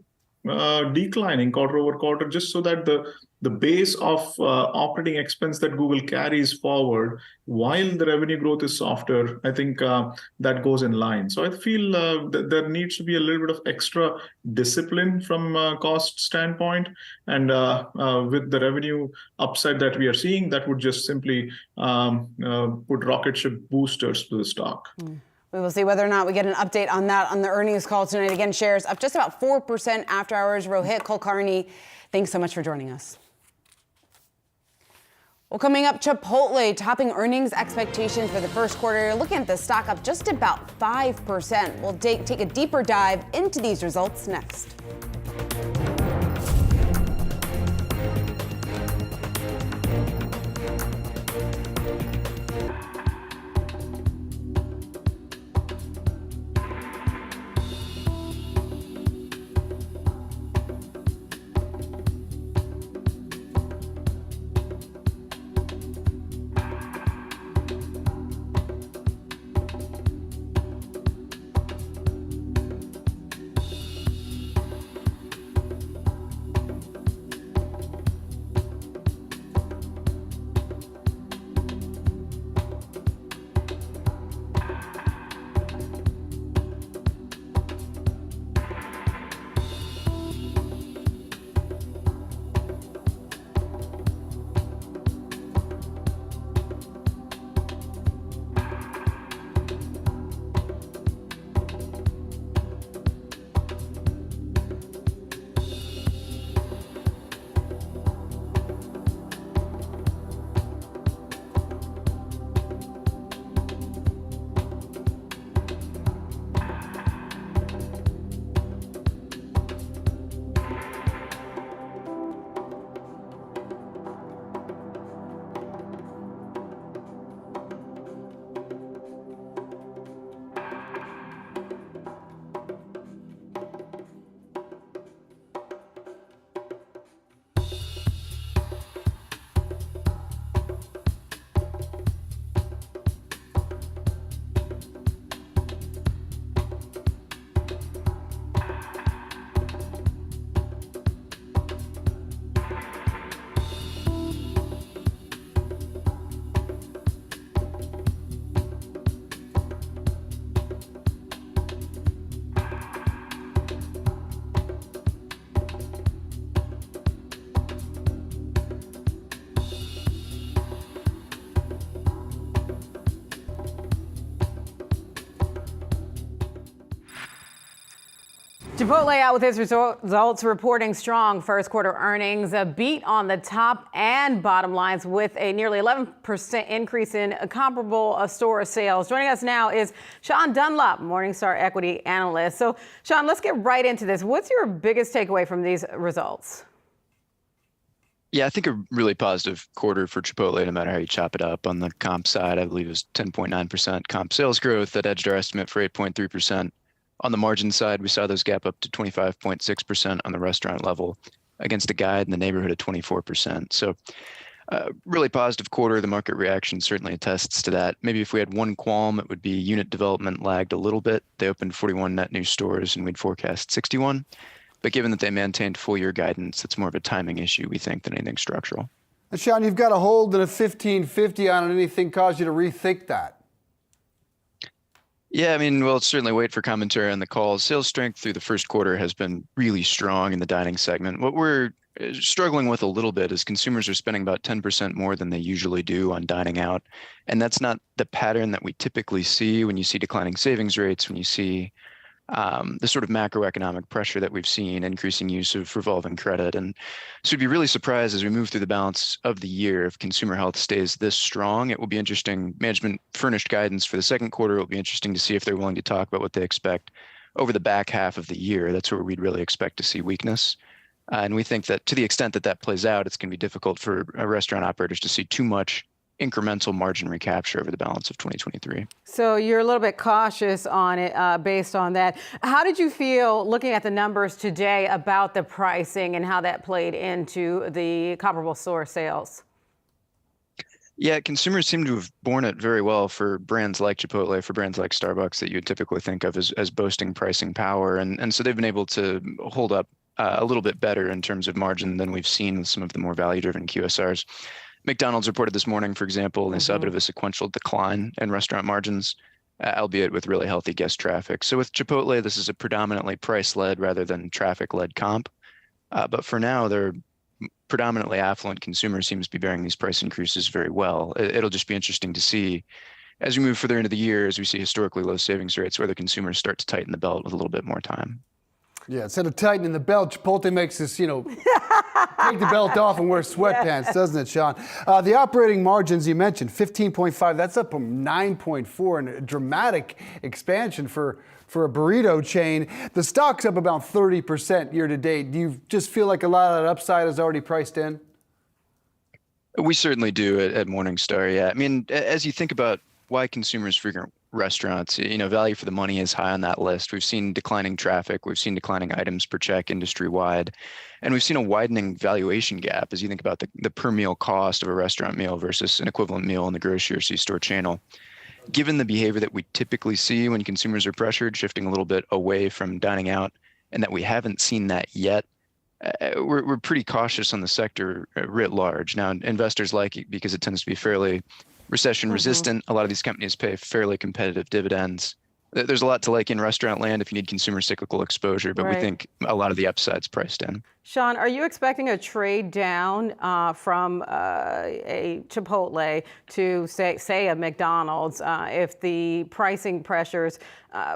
Speaker 16: declining quarter over quarter, just so that the base of operating expense that Google carries forward while the revenue growth is softer, I think that goes in line. So I feel that there needs to be a little bit of extra discipline from a cost standpoint. And with the revenue upside that we are seeing, that would just simply put rocket ship boosters to the stock.
Speaker 1: We will see whether or not we get an update on that on the earnings call tonight. Again, shares up just about 4% after hours. Rohit Kulkarni, thanks so much for joining us. Well, coming up, Chipotle topping earnings expectations for the first quarter. You're looking at the stock up just about 5%. We'll take a deeper dive into these results next.
Speaker 8: Chipotle out with its results, reporting strong first quarter earnings, a beat on the top and bottom lines with a nearly 11% increase in comparable store sales. Joining us now is Sean Dunlop, Morningstar equity analyst. So Sean, let's get right into this. What's your biggest takeaway from these results?
Speaker 17: Yeah, I think a really positive quarter for Chipotle, no matter how you chop it up. On the comp side, I believe it was 10.9% comp sales growth that edged our estimate for 8.3%. On the margin side, we saw those gap up to 25.6% on the restaurant level against a guide in the neighborhood of 24%. So really positive quarter. The market reaction certainly attests to that. Maybe if we had one qualm, it would be unit development lagged a little bit. They opened 41 net new stores and we'd forecast 61. But given that they maintained full year guidance, it's more of a timing issue, we think, than anything structural.
Speaker 2: And Sean, you've got a hold in a 1550 on it. Anything caused you to rethink that?
Speaker 17: Yeah, I mean, we'll certainly wait for commentary on the call. Sales strength through the first quarter has been really strong in the dining segment. What we're struggling with a little bit is consumers are spending about 10% more than they usually do on dining out. And that's not the pattern that we typically see when you see declining savings rates, when you see the sort of macroeconomic pressure that we've seen, increasing use of revolving credit. And so we'd be really surprised as we move through the balance of the year if consumer health stays this strong. It will be interesting. Management furnished guidance for the second quarter. It will be interesting to see if they're willing to talk about what they expect over the back half of the year. That's where we'd really expect to see weakness. And we think that to the extent that that plays out, it's going to be difficult for restaurant operators to see too much incremental margin recapture over the balance of 2023.
Speaker 8: So you're a little bit cautious on it based on that. How did you feel looking at the numbers today about the pricing and how that played into the comparable store sales?
Speaker 17: Yeah, consumers seem to have borne it very well for brands like Chipotle, for brands like Starbucks that you would typically think of as boasting pricing power. And so they've been able to hold up a little bit better in terms of margin than we've seen with some of the more value-driven QSRs. McDonald's reported this morning, for example, they saw a bit of a sequential decline in restaurant margins, albeit with really healthy guest traffic. So with Chipotle, this is a predominantly price-led rather than traffic-led comp. But for now, their predominantly affluent consumer seems to be bearing these price increases very well. It'll just be interesting to see as we move further into the year, as we see historically low savings rates, where the consumers start to tighten the belt with a little bit more time.
Speaker 2: Yeah, instead of tightening the belt, Chipotle makes this, take the belt off and wear sweatpants, doesn't it, Sean? The operating margins you mentioned, 15.5, that's up from 9.4, and a dramatic expansion for a burrito chain. The stock's up about 30% year to date. Do you just feel like a lot of that upside is already priced in?
Speaker 17: We certainly do at Morningstar, yeah. I mean, as you think about why consumers frequent restaurants, value for the money is high on that list. We've seen declining traffic, we've seen declining items per check industry-wide, and we've seen a widening valuation gap as you think about the per meal cost of a restaurant meal versus an equivalent meal in the grocery or C-store channel. Given the behavior that we typically see when consumers are pressured, shifting a little bit away from dining out, and that we haven't seen that yet, we're pretty cautious on the sector writ large. Now, investors like it because it tends to be fairly recession resistant. A lot of these companies pay fairly competitive dividends. There's a lot to like in restaurant land if you need consumer cyclical exposure, but we think a lot of the upside's priced in.
Speaker 8: Sean, are you expecting a trade down from a Chipotle to say a McDonald's if the pricing pressures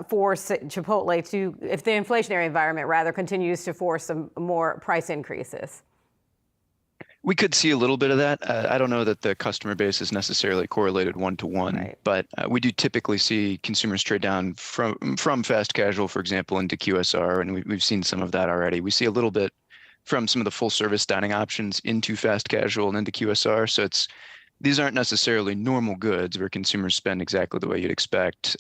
Speaker 8: force Chipotle to, if the inflationary environment rather continues to force some more price increases?
Speaker 17: We could see a little bit of that. I don't know that the customer base is necessarily correlated one-to-one, but we do typically see consumers trade down from fast casual, for example, into QSR, and we've seen some of that already. We see a little bit from some of the full-service dining options into fast casual and into QSR. So these aren't necessarily normal goods where consumers spend exactly the way you'd expect.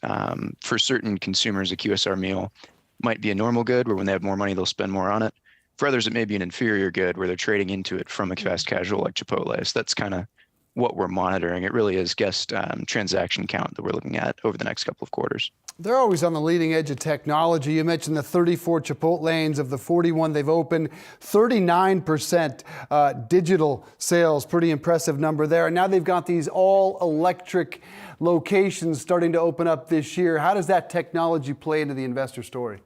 Speaker 17: For certain consumers, a QSR meal might be a normal good where when they have more money, they'll spend more on it. For others, it may be an inferior good where they're trading into it from a fast casual like Chipotle. So that's kind of what we're monitoring. It really is guest transaction count that we're looking at over the next couple of quarters.
Speaker 2: They're always on the leading edge of technology. You mentioned the 34 Chipotlanes of the 41 they've opened, 39% digital sales, pretty impressive number there. And now they've got these all electric locations starting to open up this year. How does that technology play into the investor story?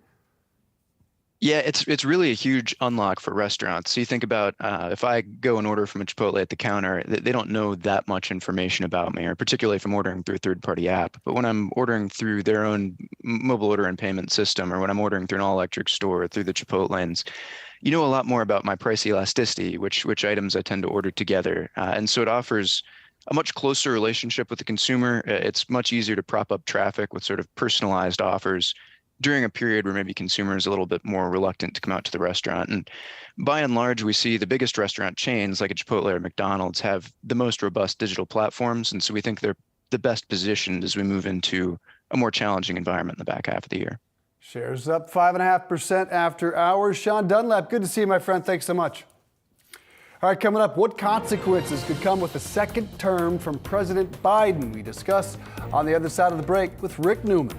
Speaker 17: Yeah, it's really a huge unlock for restaurants. So you think about if I go and order from a Chipotle at the counter, they don't know that much information about me, or particularly if I'm ordering through a third-party app. But when I'm ordering through their own mobile order and payment system, or when I'm ordering through an all-electric store through the Chipotlanes, you know a lot more about my price elasticity, which items I tend to order together. And so it offers a much closer relationship with the consumer. It's much easier to prop up traffic with sort of personalized offers during a period where maybe consumers are a little bit more reluctant to come out to the restaurant. And by and large, we see the biggest restaurant chains like a Chipotle or McDonald's have the most robust digital platforms. And so we think they're the best positioned as we move into a more challenging environment in the back half of the year.
Speaker 2: Shares up 5.5% after hours. Sean Dunlap, good to see you, my friend. Thanks so much. All right, coming up, what consequences could come with a second term from President Biden? We discuss on the other side of the break with Rick Newman.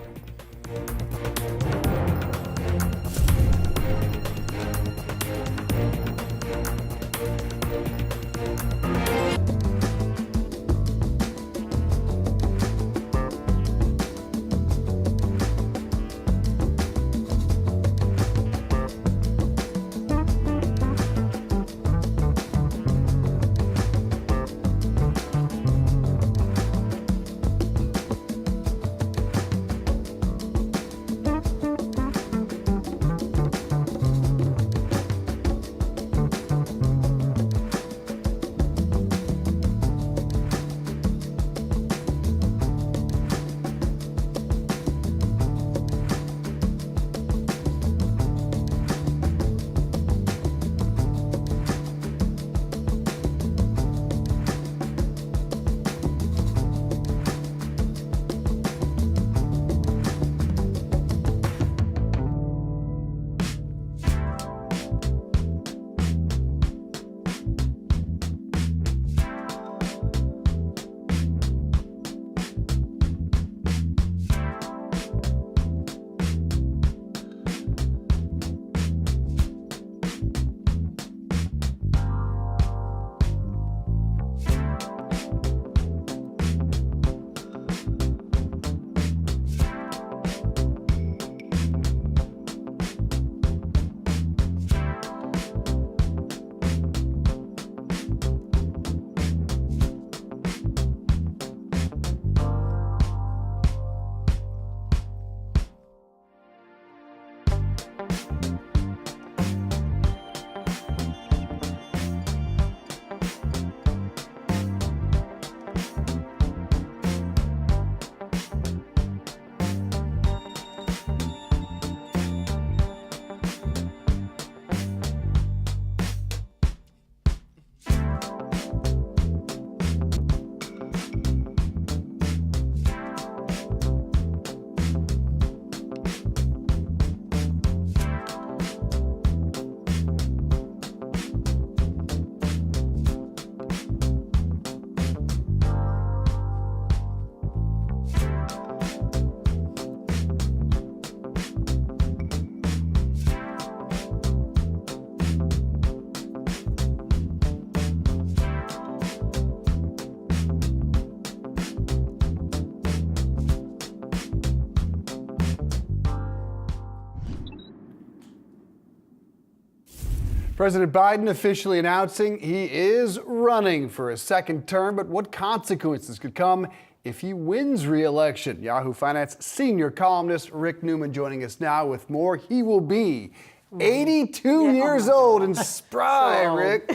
Speaker 2: President Biden officially announcing he is running for a second term, but what consequences could come if he wins re-election? Yahoo Finance senior columnist Rick Newman joining us now with more. He will be 82 years old and spry, Rick.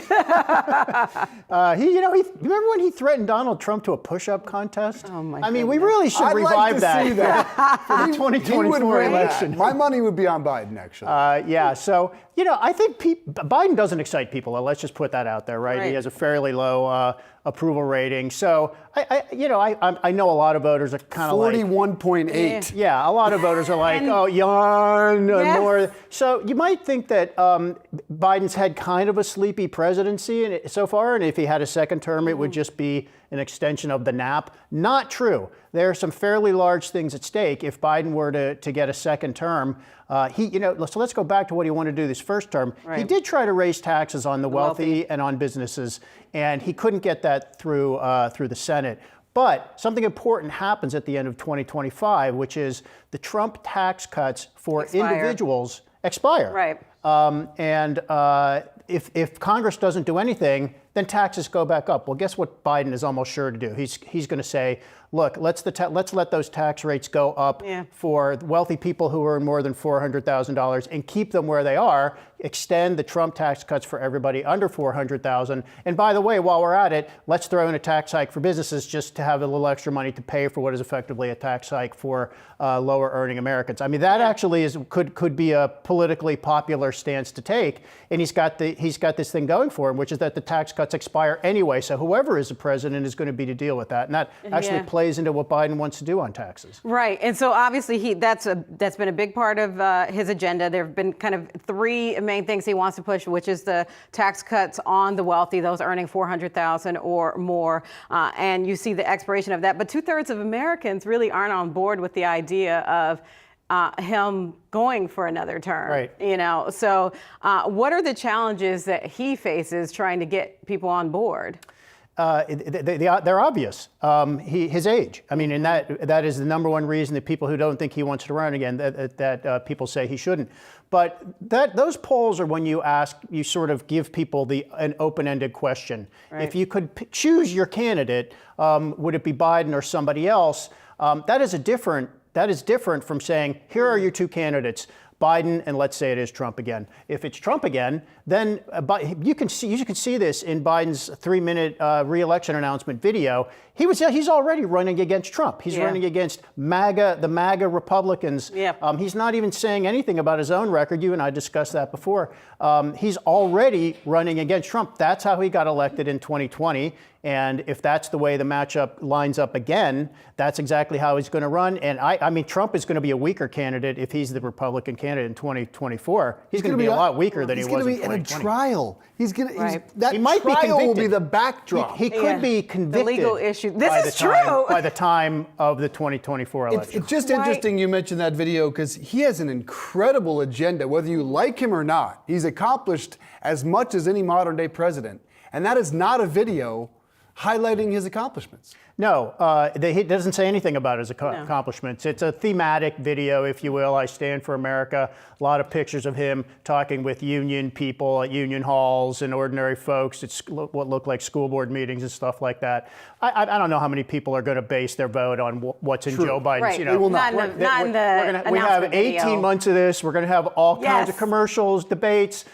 Speaker 18: Remember when he threatened Donald Trump to a push-up contest?
Speaker 8: Oh my!
Speaker 18: I mean, we really should revive
Speaker 2: see that
Speaker 18: for the 2024 election.
Speaker 2: My money would be on Biden, actually.
Speaker 18: So I think Biden doesn't excite people. Let's just put that out there, right? He has a fairly low approval rating. So I know a lot of voters are kind of like
Speaker 2: 41.8.
Speaker 18: Yeah, a lot of voters are like, yawn, more. So you might think that Biden's had kind of a sleepy presidency so far, and if he had a second term, it would just be an extension of the nap. Not true. There are some fairly large things at stake if Biden were to get a second term. So let's go back to what he wanted to do this first term. Right. He did try to raise taxes on the wealthy and on businesses, and he couldn't get that through the Senate. But something important happens at the end of 2025, which is the Trump tax cuts for individuals expire.
Speaker 8: Right.
Speaker 18: If Congress doesn't do anything, then taxes go back up. Well, guess what Biden is almost sure to do? He's going to say, look, let's let those tax rates go up for wealthy people who earn more than $400,000 and keep them where they are. Extend the Trump tax cuts for everybody under $400,000. And by the way, while we're at it, let's throw in a tax hike for businesses just to have a little extra money to pay for what is effectively a tax hike for lower earning Americans. I mean, that actually could be a politically popular stance to take. And he's got this thing going for him, which is that the tax cuts expire anyway. So whoever is the president is going to be to deal with that. And that actually plays into what Biden wants to do on taxes.
Speaker 8: Right. And so obviously that's been a big part of his agenda. There have been kind of three main things he wants to push, which is the tax cuts on the wealthy, those earning $400,000 or more. And you see the expiration of that. But 2/3 of Americans really aren't on board with the idea of him going for another term.
Speaker 18: Right.
Speaker 8: So what are the challenges that he faces trying to get people on board?
Speaker 18: They're obvious. His age. I mean, and that is the number one reason that people who don't think he wants to run again, that people say he shouldn't. But those polls are when you sort of give people an open-ended question. Right. If you could choose your candidate, would it be Biden or somebody else? That is different from saying, here are your two candidates, Biden, and let's say it is Trump again. If it's Trump again, then you can see this in Biden's 3-minute re-election announcement video. He's already running against Trump. He's running against the MAGA Republicans. He's not even saying anything about his own record. You and I discussed that before. He's already running against Trump. That's how he got elected in 2020. And if that's the way the matchup lines up again, that's exactly how he's going to run. And I mean, Trump is going to be a weaker candidate if he's the Republican candidate in 2024. He's going to be a lot weaker than he was in 2020.
Speaker 2: He's going to be in a trial.
Speaker 18: He might be convicted.
Speaker 2: Will be the backdrop.
Speaker 18: He could be convicted.
Speaker 8: The legal issue. This is true.
Speaker 18: By the time of the 2024 election.
Speaker 2: It's just interesting you mentioned that video because he has an incredible agenda, whether you like him or not. He's accomplished as much as any modern day president. And that is not a video highlighting his accomplishments.
Speaker 18: No, he doesn't say anything about his accomplishments. It's a thematic video, if you will. I stand for America. A lot of pictures of him talking with union people at union halls and ordinary folks. It's what look like school board meetings and stuff like that. I don't know how many people are going to base their vote on what's in Joe Biden's.
Speaker 8: Right.
Speaker 18: Not
Speaker 8: in
Speaker 18: we have 18
Speaker 8: video.
Speaker 18: months of this. We're going to have all kinds of commercials, debates.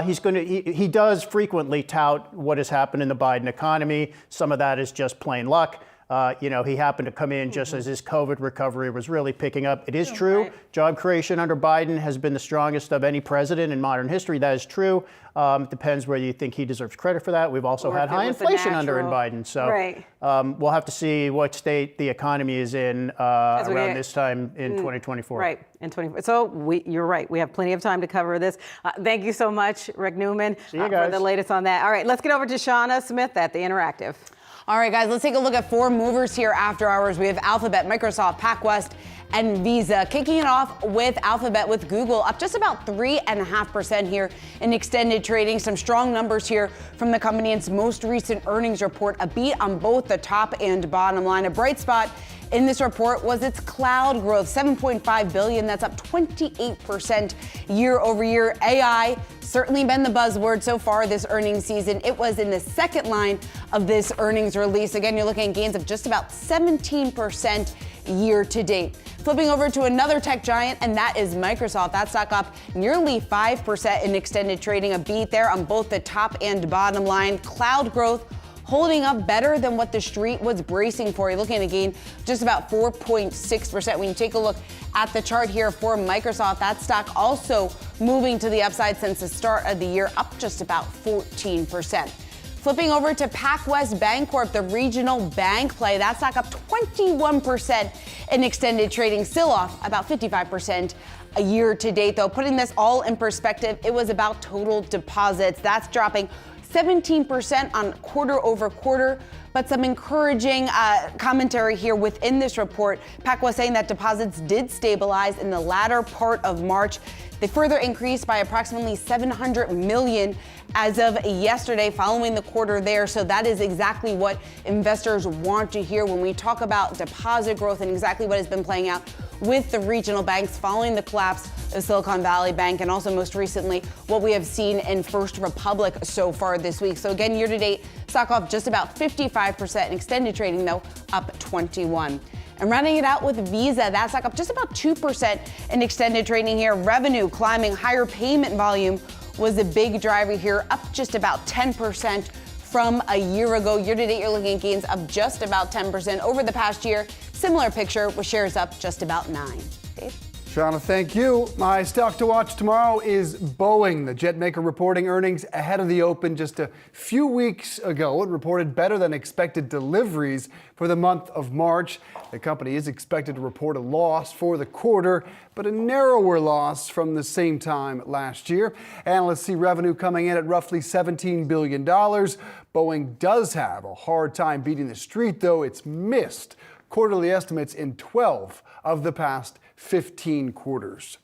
Speaker 18: He does frequently tout what has happened in the Biden economy. Some of that is just plain luck. He happened to come in just as his COVID recovery was really picking up. It is true. Job creation under Biden has been the strongest of any president in modern history. That is true. Depends whether you think he deserves credit for that. We've also had high inflation under Biden. So we'll have to see what state the economy is in around this time in 2024.
Speaker 8: Right. So you're right. We have plenty of time to cover this. Thank you so much, Rick Newman, for the latest on that. All right, let's get over to Shauna Smith at The Interactive.
Speaker 1: All right, guys, let's take a look at four movers here after hours. We have Alphabet, Microsoft, PacWest, and Visa. Kicking it off with Alphabet with Google up just about 3.5% here in extended trading. Some strong numbers here from the company's most recent earnings report. A beat on both the top and bottom line. A bright spot in this report was its cloud growth, $7.5 billion. That's up 28% year over year. AI certainly been the buzzword so far this earnings season. It was in the second line of this earnings release. Again, you're looking at gains of just about 17% year to date. Flipping over to another tech giant, and that is Microsoft. That stock up nearly 5% in extended trading, a beat there on both the top and bottom line. Cloud growth holding up better than what the street was bracing for. You're looking at a gain just about 4.6%. When you take a look at the chart here for Microsoft, that stock also moving to the upside since the start of the year, up just about 14%. Flipping over to PacWest Bancorp, the regional bank play, that stock up 21% in extended trading, still off about 55% a year to date, though. Putting this all in perspective, it was about total deposits. That's dropping 17% on quarter over quarter, but some encouraging commentary here within this report. PacWest saying that deposits did stabilize in the latter part of March. They further increased by approximately $700 million as of yesterday following the quarter there. So that is exactly what investors want to hear when we talk about deposit growth and exactly what has been playing out with the regional banks following the collapse of Silicon Valley Bank, and also most recently what we have seen in First Republic so far this week. So again, year to date, stock off just about 55%, and extended trading though up 21%. And rounding it out with Visa, that stock up just about 2% in extended trading here. Revenue climbing, higher payment volume was a big driver here, up just about 10% from a year ago. Year to date, you're looking at gains of just about 10% over the past year. Similar picture with shares up just about 9%. Dave?
Speaker 2: Shauna, thank you. My stock to watch tomorrow is Boeing, the jet maker reporting earnings ahead of the open just a few weeks ago. It reported better than expected deliveries for the month of March. The company is expected to report a loss for the quarter, but a narrower loss from the same time last year. Analysts see revenue coming in at roughly $17 billion. Boeing does have a hard time beating the street, though. It's missed quarterly estimates in 12 of the past 15 quarters.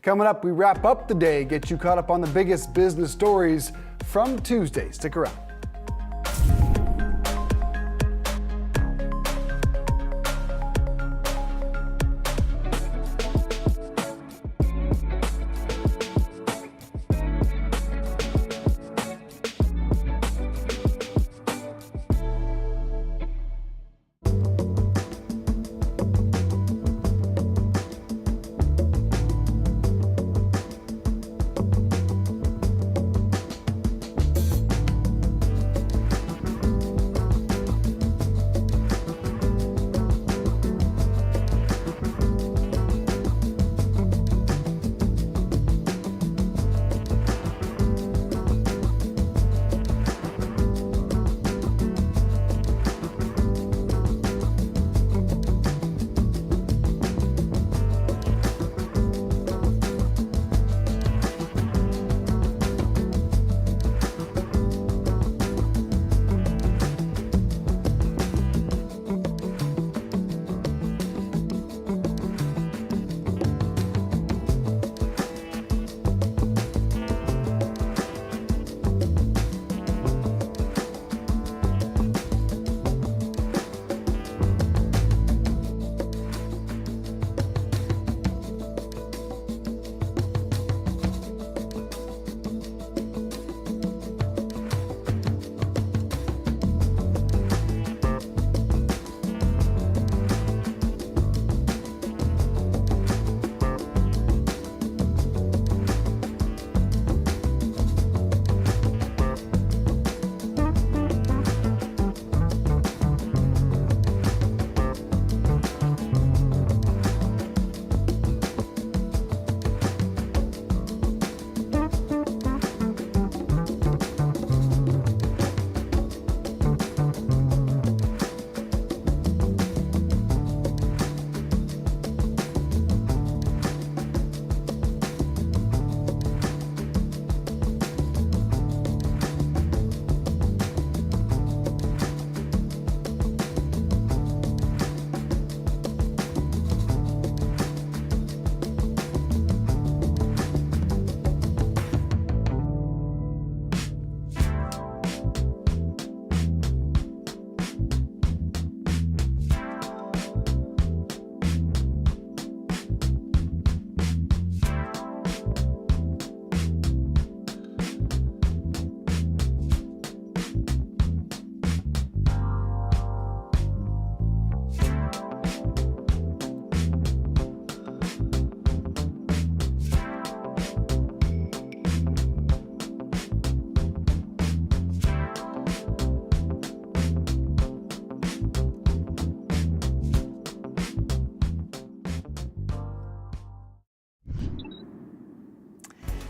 Speaker 2: Coming up, we wrap up the day, get you caught up on the biggest business stories from Tuesday. Stick around.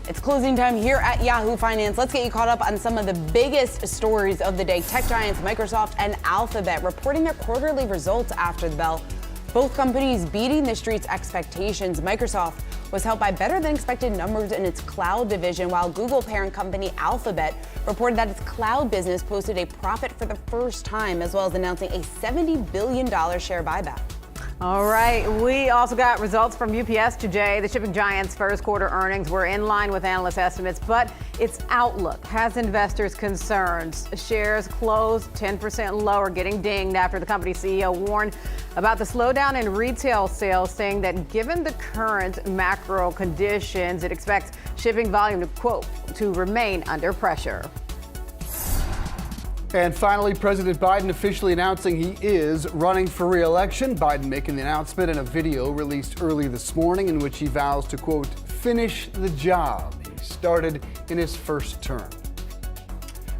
Speaker 1: It's closing time here at Yahoo Finance. Let's get you caught up on some of the biggest stories of the day. Tech giants Microsoft and Alphabet reporting their quarterly results after the bell. Both companies beating the street's expectations. Microsoft was helped by better than expected numbers in its cloud division, while Google parent company Alphabet reported that its cloud business posted a profit for the first time, as well as announcing a $70 billion share buyback.
Speaker 8: All right, we also got results from UPS today. The shipping giant's first quarter earnings were in line with analyst estimates, but its outlook has investors concerned. Shares closed 10% lower, getting dinged after the company CEO warned about the slowdown in retail sales, saying that given the current macro conditions, it expects shipping volume to, quote, to remain under pressure.
Speaker 2: And finally, President Biden officially announcing he is running for re-election. Biden making the announcement in a video released early this morning in which he vows to, quote, finish the job he started in his first term.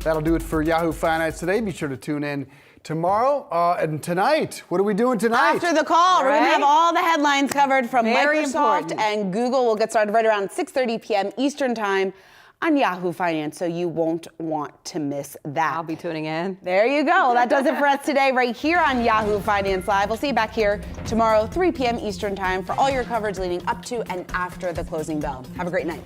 Speaker 2: That'll do it for Yahoo Finance today. Be sure to tune in tomorrow and tonight. What are we doing tonight?
Speaker 1: After the call,
Speaker 8: Right?
Speaker 1: we're going to have all the headlines covered from
Speaker 8: Very
Speaker 1: Microsoft
Speaker 8: important.
Speaker 1: and Google. We'll get started right around 6:30 p.m. Eastern Time on Yahoo Finance, so you won't want to miss that.
Speaker 8: I'll be tuning in.
Speaker 1: There you go. That does it for us today right here on Yahoo Finance Live. We'll see you back here tomorrow, 3 p.m. Eastern Time for all your coverage leading up to and after the closing bell. Have a great night.